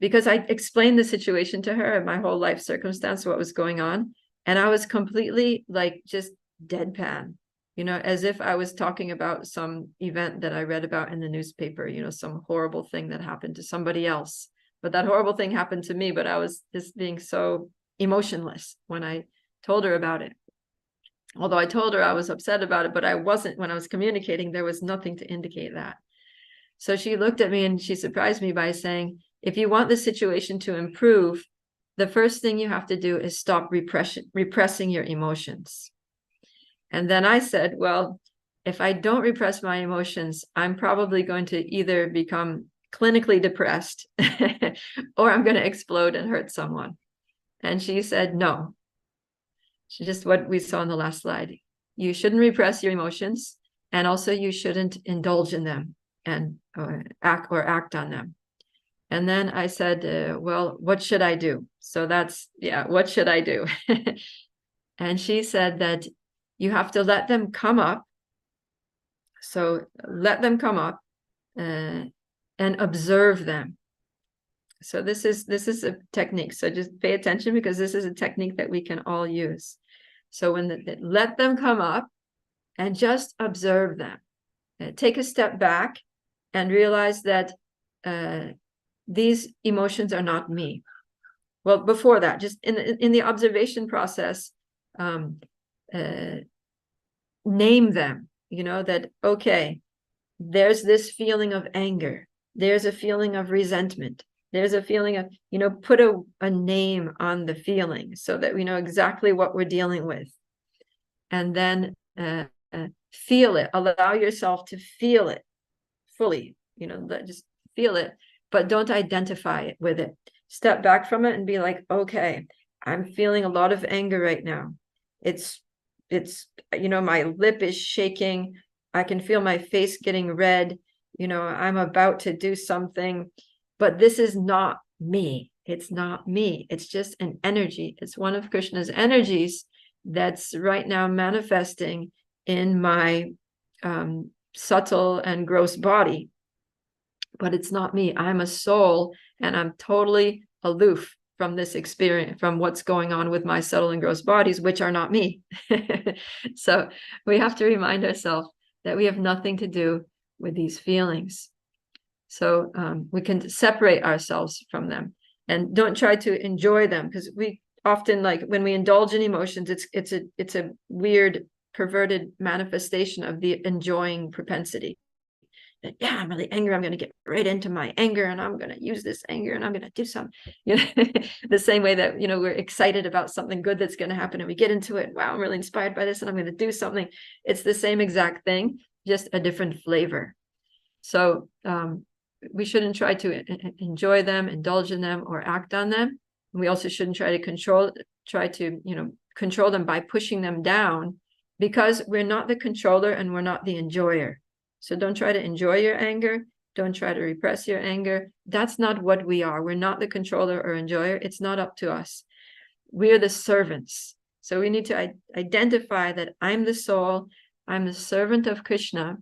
because I explained the situation to her and my whole life circumstance, what was going on. And I was completely like just deadpan, as if I was talking about some event that I read about in the newspaper, some horrible thing that happened to somebody else. But that horrible thing happened to me, but I was just being so emotionless when I told her about it. Although I told her I was upset about it, but I wasn't. When I was communicating, there was nothing to indicate that. So she looked at me and she surprised me by saying, if you want the situation to improve, the first thing you have to do is stop repressing your emotions. And then I said, well, if I don't repress my emotions, I'm probably going to either become clinically depressed or I'm going to explode and hurt someone. And she said, no. She just what we saw in the last slide. You shouldn't repress your emotions, and also you shouldn't indulge in them and act on them. And then I said, well, what should I do? So that's, what should I do? And she said that you have to let them come up. So let them come up and observe them. So this is a technique. So just pay attention, because this is a technique that we can all use. So when let them come up and just observe them. Take a step back and realize that these emotions are not me. Well, before that, just in the observation process, name them, that, okay, there's this feeling of anger. There's a feeling of resentment. There's a feeling of, put a name on the feeling so that we know exactly what we're dealing with. And then feel it. Allow yourself to feel it fully, just feel it, but don't identify it with it. Step back from it and be like, okay, I'm feeling a lot of anger right now. It's my lip is shaking. I can feel my face getting red. I'm about to do something, but this is not me. It's not me. It's just an energy. It's one of Krishna's energies that's right now manifesting in my subtle and gross body. But it's not me. I'm a soul, and I'm totally aloof from this experience, from what's going on with my subtle and gross bodies, which are not me. So we have to remind ourselves that we have nothing to do with these feelings. So we can separate ourselves from them, and don't try to enjoy them, because we often, like when we indulge in emotions, it's a weird, perverted manifestation of the enjoying propensity. That, I'm really angry. I'm going to get right into my anger, and I'm going to use this anger, and I'm going to do something. The same way that we're excited about something good that's going to happen, and we get into it. Wow, I'm really inspired by this, and I'm going to do something. It's the same exact thing, just a different flavor. So we shouldn't try to enjoy them, indulge in them, or act on them. We also shouldn't try to control them by pushing them down, because we're not the controller and we're not the enjoyer. So don't try to enjoy your anger. Don't try to repress your anger. That's not what we are. We're not the controller or enjoyer. It's not up to us. We're the servants. So we need to identify that I'm the soul. I'm the servant of Krishna.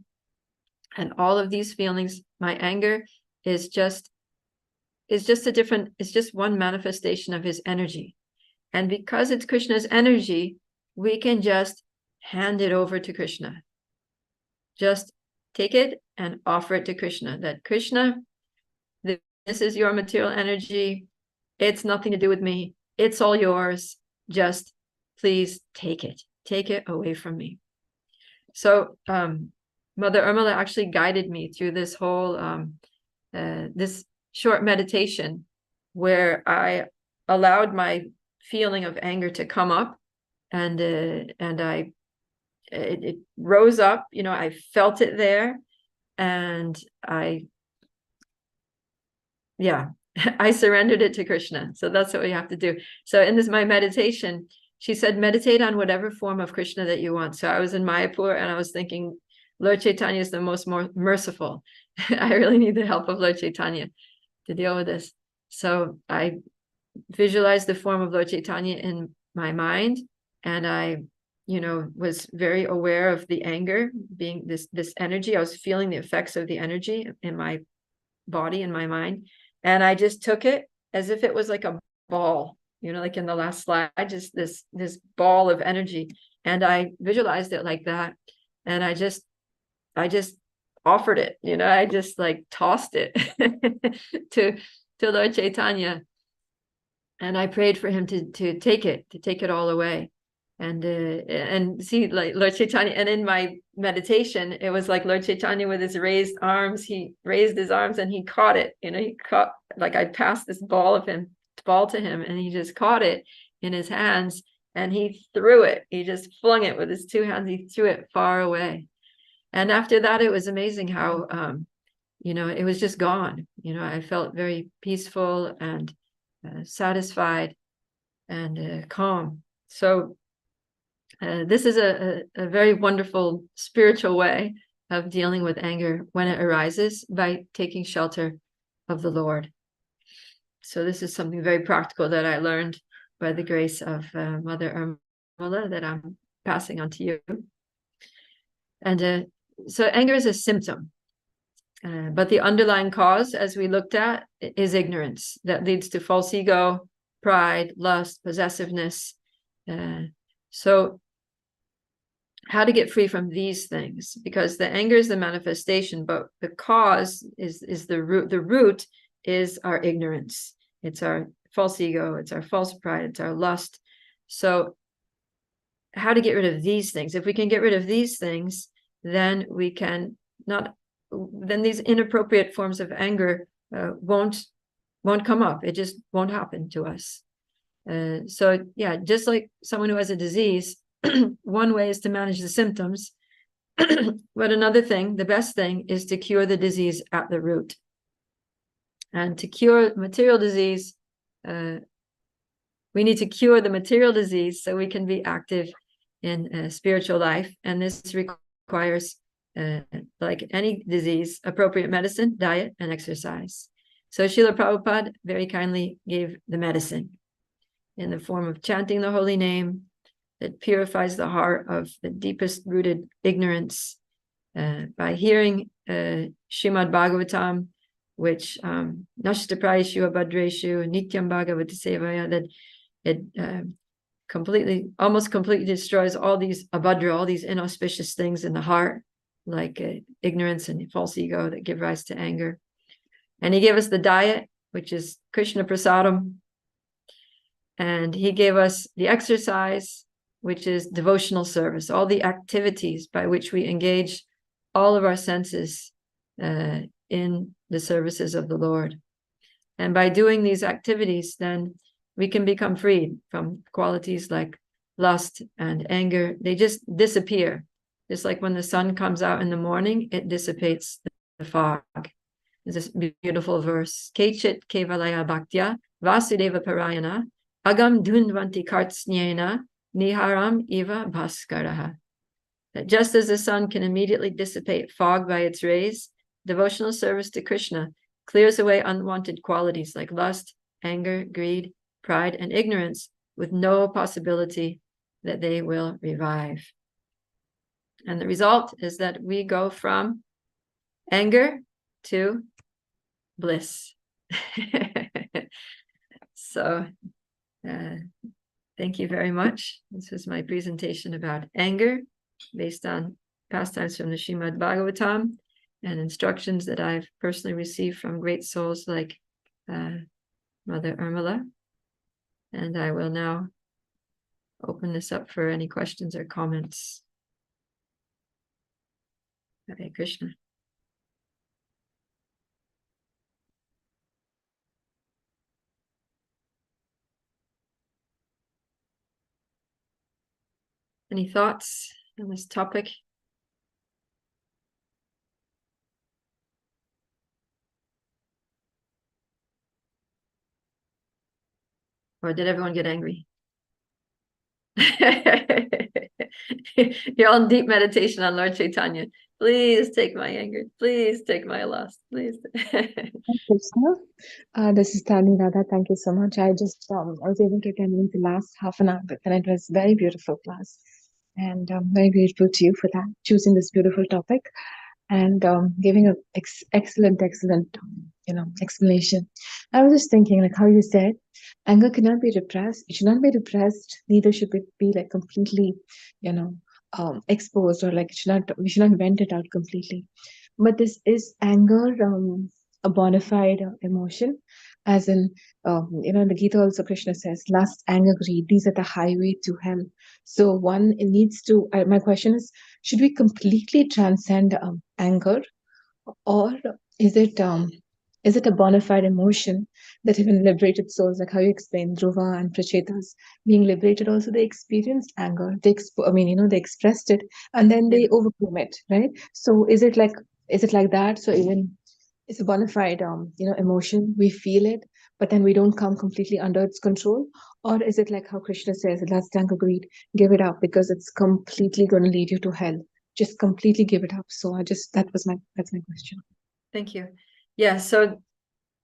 And all of these feelings, my anger is just one manifestation of his energy. And because it's Krishna's energy, we can just hand it over to Krishna. Just take it and offer it to Krishna. That Krishna, this is your material energy. It's nothing to do with me. It's all yours. Just please take it away from me. So Mother Urmila actually guided me through this whole this short meditation, where I allowed my feeling of anger to come up, and it rose up. You know, I felt it there, and I surrendered it to Krishna. So that's what we have to do. So in my meditation, she said, meditate on whatever form of Krishna that you want. So I was in Mayapur, and I was thinking, Lord Chaitanya is the most more merciful. I really need the help of Lord Chaitanya to deal with this. So I visualized the form of Lord Chaitanya in my mind, and I, was very aware of the anger being this energy. I was feeling the effects of the energy in my body, in my mind, and I just took it as if it was like a ball, like in the last slide, just this ball of energy, and I visualized it like that, and I just offered it, I just like tossed it to Lord Chaitanya, and I prayed for him to take it all away, and see, like, Lord Chaitanya. And in my meditation, it was like Lord Chaitanya with his raised arms. He raised his arms and he caught it. He caught, like, I passed this ball to him, and he just caught it in his hands, and he threw it. He just flung it with his two hands. He threw it far away. And after that, it was amazing how, it was just gone. I felt very peaceful and satisfied and calm. So this is a very wonderful spiritual way of dealing with anger when it arises, by taking shelter of the Lord. So this is something very practical that I learned by the grace of Mother Urmila, that I'm passing on to you. And so anger is a symptom, but the underlying cause, as we looked at, is ignorance that leads to false ego, pride, lust, possessiveness. So how to get free from these things? Because the anger is the manifestation, but the cause is the root. The root is our ignorance. It's our false ego. It's our false pride. It's our lust. So how to get rid of these things? If we can get rid of these things, then we can then these inappropriate forms of anger won't come up. It just won't happen to us. So yeah, just like someone who has a disease, one way is to manage the symptoms, but another thing, the best thing, is to cure the disease at the root. And to cure material disease, we need to cure the material disease so we can be active in spiritual life. And this requires, like any disease, appropriate medicine, diet, and exercise. So Srila Prabhupada very kindly gave the medicine in the form of chanting the holy name that purifies the heart of the deepest rooted ignorance, by hearing Srimad Bhagavatam, which Nashtaprayeshu Abhadreshu Nityam Bhagavati Sevaya, that it almost completely destroys all these abhadra, all these inauspicious things in the heart, like ignorance and false ego that give rise to anger. And he gave us the diet, which is Krishna Prasadam. And he gave us the exercise, which is devotional service, all the activities by which we engage all of our senses in the services of the Lord. And by doing these activities, then we can become freed from qualities like lust and anger. They just disappear. Just like when the sun comes out in the morning, it dissipates the fog. There's this beautiful verse, Kechit Kevalaya Bhaktya Vasudeva Parayana Agam Dundvanti Kartsnyena Niharam Eva Bhaskaraha. That just as the sun can immediately dissipate fog by its rays, devotional service to Krishna clears away unwanted qualities like lust, anger, greed, pride, and ignorance, with no possibility that they will revive. And the result is that we go from anger to bliss. So thank you very much. This was my presentation about anger, based on pastimes from the Srimad Bhagavatam and instructions that I've personally received from great souls like Mother Urmila. And I will now open this up for any questions or comments. Hare Krishna. Any thoughts on this topic? Or did everyone get angry? You're all in deep meditation on Lord Chaitanya. Please take my anger. Please take my loss. Please. Krishna. This is Tani Radha. Thank you so much. I just I was able to attend the last half an hour, but then it was very beautiful class, and very grateful to you for that, choosing this beautiful topic, and giving a excellent explanation. I was just thinking, like how you said, anger cannot be repressed. It should not be repressed. Neither should it be like completely, exposed, or like we should not vent it out completely. But this is anger, a bona fide emotion, as in, in the Gita also Krishna says, lust, anger, greed, these are the highway to hell. So one needs to, my question is, should we completely transcend anger, or is it a bona fide emotion that even liberated souls, like how you explained Dhruva and Prachetas being liberated, also they experienced anger. They they expressed it, and then they overcame it, right? So is it like that? So even it's a bona fide emotion. We feel it, but then we don't come completely under its control. Or is it like how Krishna says, last anger, greed, give it up, because it's completely going to lead you to hell. Just completely give it up. So that's my question. Thank you. Yeah, so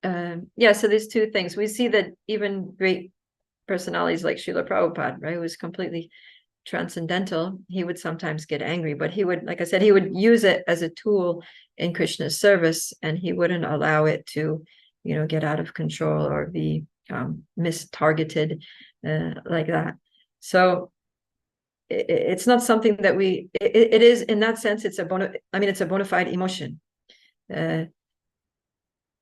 there's two things. We see that even great personalities like Srila Prabhupada, right, who was completely transcendental, he would sometimes get angry, but he would, like I said, he would use it as a tool in Krishna's service, and he wouldn't allow it to, get out of control or be mistargeted like that. So it's not something that it is, in that sense, it's a bona fide emotion.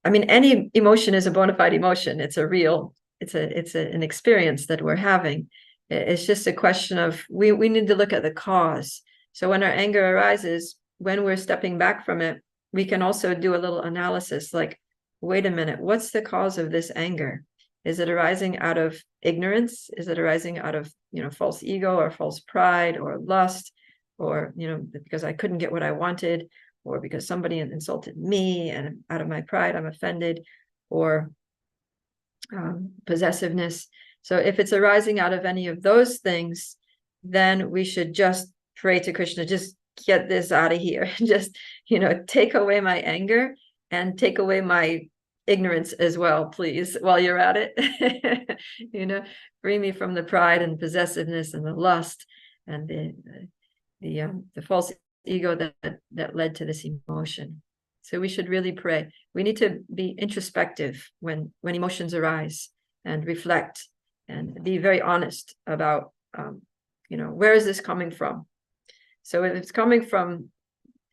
Any emotion is a bona fide emotion. It's an experience that we're having. It's just a question of, we need to look at the cause. So when our anger arises, when we're stepping back from it, we can also do a little analysis, like, wait a minute, what's the cause of this anger? Is it arising out of ignorance? Is it arising out of, false ego or false pride or lust, or, because I couldn't get what I wanted, or because somebody insulted me and out of my pride I'm offended, or possessiveness? So if it's arising out of any of those things, then we should just pray to Krishna, just get this out of here. Just, take away my anger and take away my ignorance as well, please, while you're at it. Free me from the pride and possessiveness and the lust and the false ego that led to this emotion. So we should really pray. We need to be introspective when emotions arise, and reflect and be very honest about, where is this coming from? So if it's coming from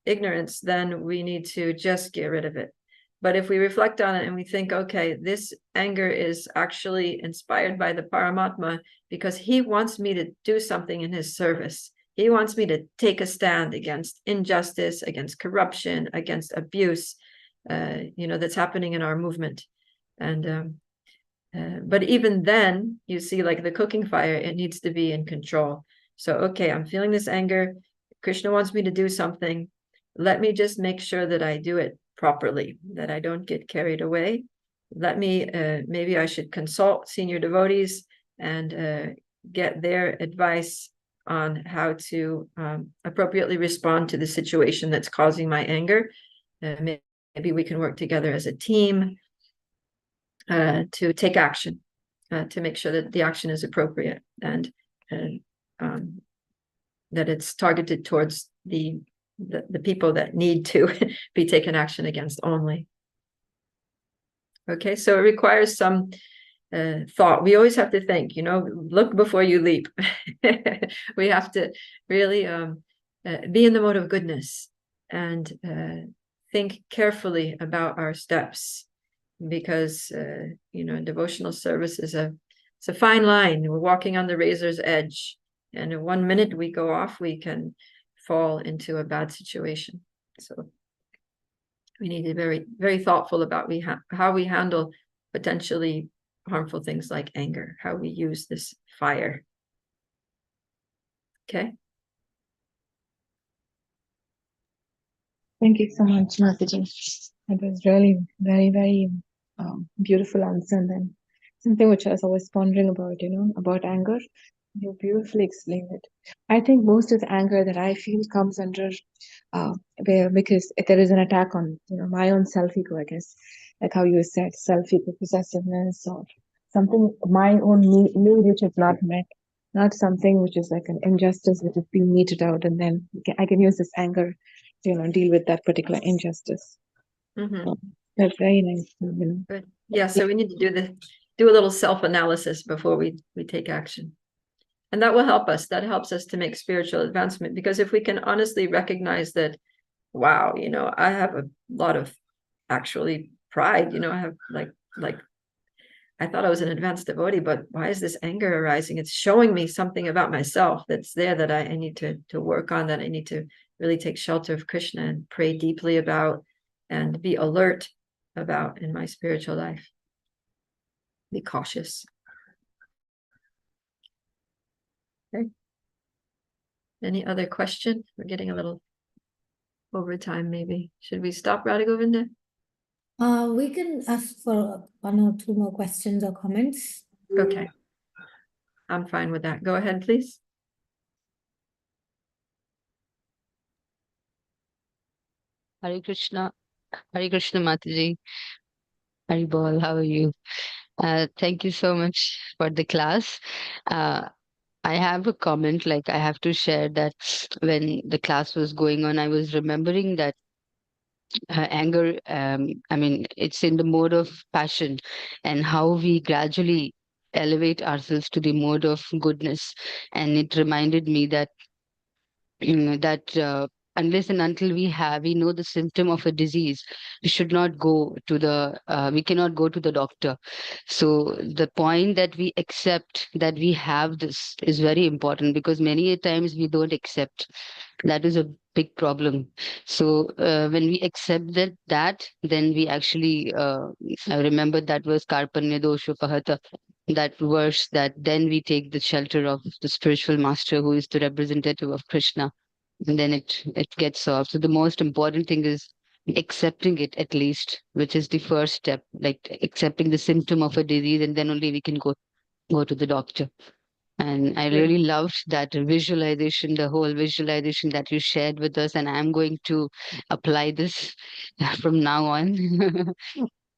ignorance, then we need to just get rid of it. But if we reflect on it and we think, okay, this anger is actually inspired by the Paramatma, because he wants me to do something in his service. He wants me to take a stand against injustice, against corruption, against abuse, that's happening in our movement. And but even then, you see, like the cooking fire, it needs to be in control. So, okay, I'm feeling this anger. Krishna wants me to do something. Let me just make sure that I do it properly, that I don't get carried away. Let me, maybe I should consult senior devotees and get their advice on how to appropriately respond to the situation that's causing my anger. Maybe we can work together as a team to take action, to make sure that the action is appropriate, and that it's targeted towards the people that need to be taken action against only. Okay, so it requires some thought. We always have to think, look before you leap. We have to really be in the mode of goodness, and think carefully about our steps. because devotional service is it's a fine line. We're walking on the razor's edge, and in 1 minute we go off, we can fall into a bad situation. So we need to be very, very thoughtful about how we handle potentially harmful things like anger, how we use this fire. Okay. Thank you so much, Mataji. It was really very, very beautiful answer. And then something which I was always pondering about, about anger. You beautifully explained it. I think most of the anger that I feel comes under because there is an attack on my own self-ego, I guess, like how you said, self-ego, possessiveness, or something, my own need which is not met, not something which is like an injustice which is being meted out, and then I can use this anger to deal with that particular injustice. So that's very nice. Good. Yeah, so we need to do a little self-analysis before we take action. And that will help us. That helps us to make spiritual advancement, because if we can honestly recognize that, wow, I have a lot of actually pride, I have like I thought I was an advanced devotee, but why is this anger arising? It's showing me something about myself that's there that I need to work on, that I need to really take shelter of Krishna and pray deeply about and be alert about in my spiritual life. Be cautious. Okay. Any other question? We're getting a little over time, maybe. Should we stop, Radha Govinda? We can ask for 1 or 2 more questions or comments. Okay. I'm fine with that. Go ahead, please. Hare Krishna Mataji. Hari Bol, how are you? Thank you so much for the class. I have a comment, like I have to share that when the class was going on, I was remembering that anger, it's in the mode of passion, and how we gradually elevate ourselves to the mode of goodness. And it reminded me that unless and until we know the symptom of a disease, we cannot go to the doctor. So the point that we accept that we have this is very important, because many a times we don't accept. That is a big problem. So when we accept that, then we actually I remember that was Karpanya dosho pahata, that verse, that then we take the shelter of the spiritual master, who is the representative of Krishna, and then it gets solved. So the most important thing is accepting it, at least, which is the first step, like accepting the symptom of a disease, and then only we can go to the doctor. And I really loved that visualization, the whole visualization that you shared with us, and I'm going to apply this from now on.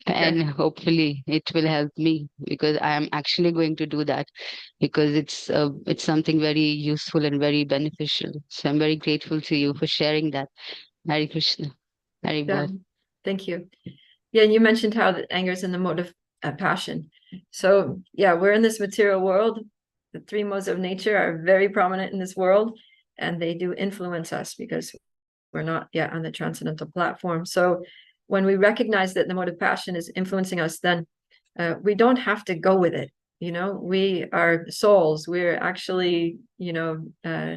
And hopefully it will help me, because I am actually going to do that, because it's something very useful and very beneficial. So I'm very grateful to you for sharing that. Hare Krishna. Hare Bol. Thank you. Yeah, and you mentioned how the anger is in the mode of passion. So yeah, we're in this material world. The 3 modes of nature are very prominent in this world, and they do influence us because we're not yet on the transcendental platform. So when we recognize that the mode of passion is influencing us, then we don't have to go with it. We are souls. We're actually, we're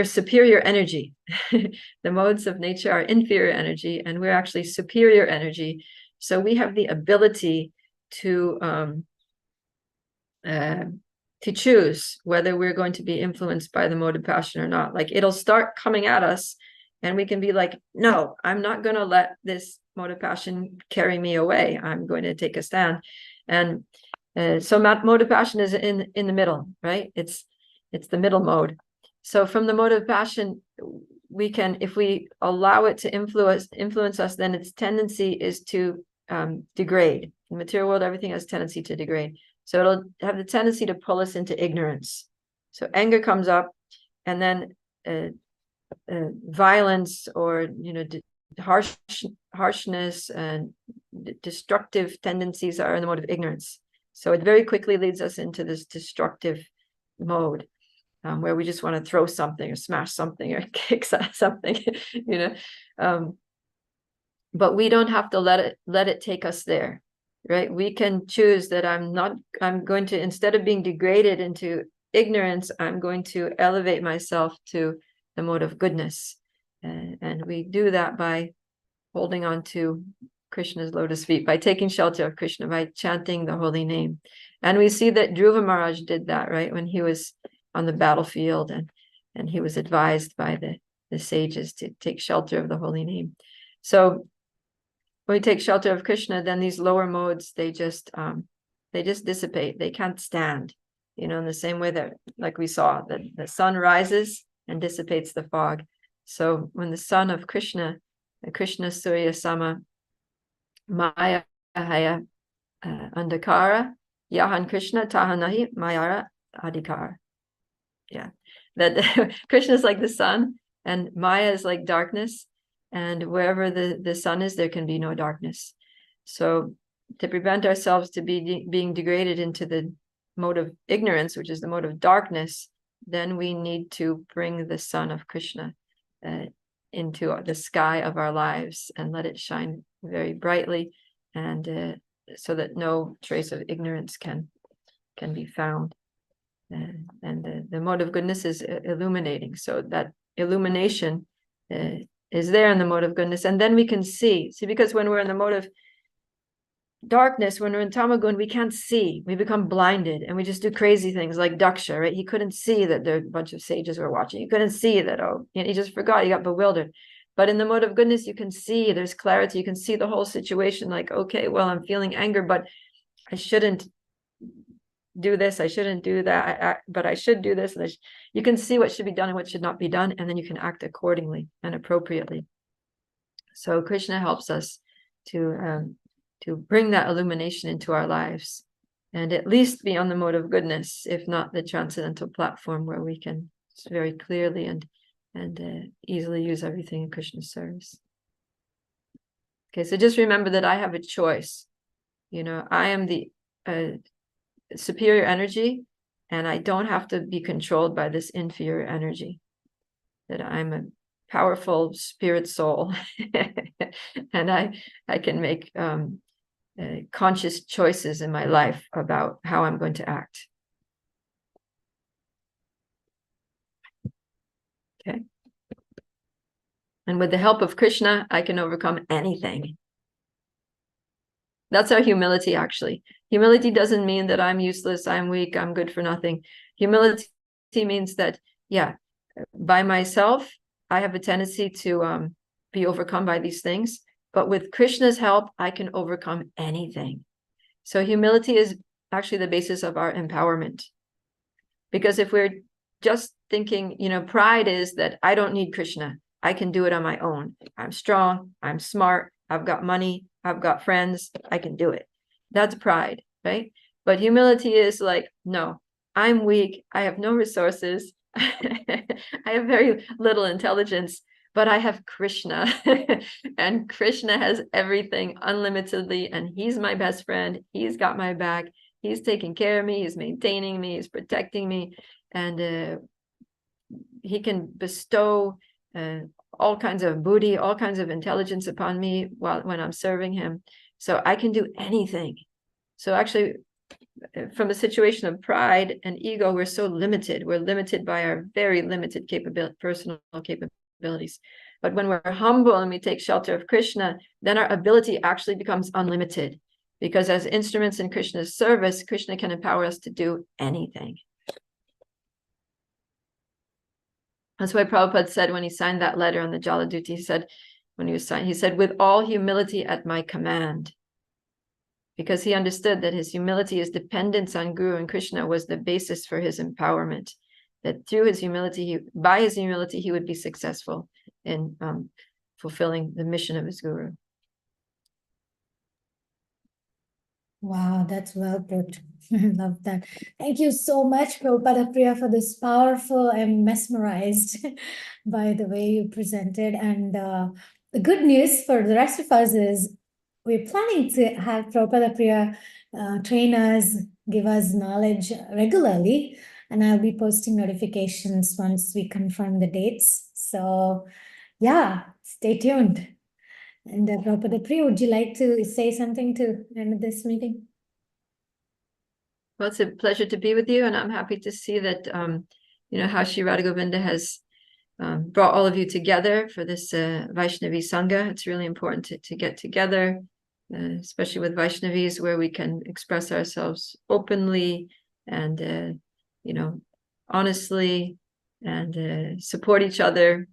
superior energy. The modes of nature are inferior energy, and we're actually superior energy. So we have the ability to choose whether we're going to be influenced by the mode of passion or not. Like, it'll start coming at us, and we can be like, no, I'm not going to let this mode of passion carry me away. I'm going to take a stand. And so mode of passion is in the middle, right? It's the middle mode. So from the mode of passion, we can, if we allow it to influence us, then its tendency is to degrade. In the material world, everything has tendency to degrade. So it'll have the tendency to pull us into ignorance. So anger comes up, and then violence, or harshness and destructive tendencies are in the mode of ignorance. So it very quickly leads us into this destructive mode, where we just want to throw something or smash something or kick something, but we don't have to let it take us there, right? We can choose that I'm going to, instead of being degraded into ignorance, I'm going to elevate myself to the mode of goodness. And we do that by holding on to Krishna's lotus feet, by taking shelter of Krishna, by chanting the holy name. And we see that Juva Maraj did that, right? When he was on the battlefield and he was advised by the sages to take shelter of the holy name. So when we take shelter of Krishna, then these lower modes, they just dissipate. They can't stand, in the same way that, like we saw, that the sun rises and dissipates the fog. So when the son of Krishna, Krishna Surya Sama Maya Haya Andakara, Yahan Krishna Tahanahi Mayara Adhikar. Yeah, that Krishna is like the sun and Maya is like darkness, and wherever the sun is, there can be no darkness. So to prevent ourselves to being degraded into the mode of ignorance, which is the mode of darkness, then we need to bring the sun of Krishna into the sky of our lives and let it shine very brightly, and so that no trace of ignorance can be found. And the mode of goodness is illuminating. So that illumination is there in the mode of goodness. And then we can see, because when we're in the mode of darkness, when we're in tamagun, we can't see. We become blinded and we just do crazy things like Daksha, right? He couldn't see that there a bunch of sages were watching. He couldn't see that, he just forgot, he got bewildered. But in the mode of goodness, you can see, there's clarity. You can see the whole situation like, okay, well, I'm feeling anger, but I shouldn't do this, I shouldn't do that, but I should do this. And you can see what should be done and what should not be done, and then you can act accordingly and appropriately. So Krishna helps us to bring that illumination into our lives, and at least be on the mode of goodness, if not the transcendental platform, where we can very clearly and easily use everything in Krishna's service. Okay, so just remember that I have a choice. I am the superior energy, and I don't have to be controlled by this inferior energy, that I'm a powerful spirit soul and I can make conscious choices in my life about how I'm going to act. Okay, and with the help of Krishna, I can overcome anything. That's our humility, actually. Humility doesn't mean that I'm useless, I'm weak, I'm good for nothing. Humility means that, yeah, by myself, I have a tendency to be overcome by these things. But with Krishna's help, I can overcome anything. So humility is actually the basis of our empowerment. Because if we're just thinking, pride is that I don't need Krishna. I can do it on my own. I'm strong, I'm smart, I've got money, I've got friends, I can do it. That's pride, right? But humility is like, no, I'm weak, I have no resources, I have very little intelligence, but I have Krishna, and Krishna has everything unlimitedly, and he's my best friend, he's got my back, he's taking care of me, he's maintaining me, he's protecting me, and he can bestow all kinds of buddhi, all kinds of intelligence upon me when I'm serving him. So I can do anything. So actually, from a situation of pride and ego, we're so limited. We're limited by our very limited personal capabilities. But when we're humble and we take shelter of Krishna, then our ability actually becomes unlimited. Because as instruments in Krishna's service, Krishna can empower us to do anything. That's why Prabhupada said when he signed that letter on the Jaladuti, he said, with all humility at my command. Because he understood that his humility, his dependence on Guru and Krishna was the basis for his empowerment. That through his humility, by his humility, he would be successful in fulfilling the mission of his Guru. Wow, that's well put. I love that. Thank you so much, Prabhupada Priya, for this powerful. I'm mesmerized by the way you presented. And the good news for the rest of us is we're planning to have Prabhupada Priya train us, give us knowledge regularly. And I'll be posting notifications once we confirm the dates. So yeah, stay tuned. And Prabhupada Priya, would you like to say something to end this meeting? Well, it's a pleasure to be with you, and I'm happy to see that how Shri Radha Govinda has brought all of you together for this Vaishnavi Sangha. It's really important to get together, especially with Vaishnavis, where we can express ourselves openly and honestly, and support each other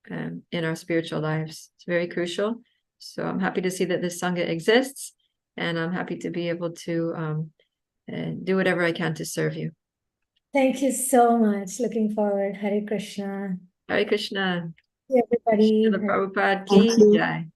in our spiritual lives. It's very crucial. So I'm happy to see that this Sangha exists, and I'm happy to be able to do whatever I can to serve you. Thank you so much. Looking forward. Hare Krishna. Hare Krishna. Everybody. Srila Prabhupada Thank ki you. jai.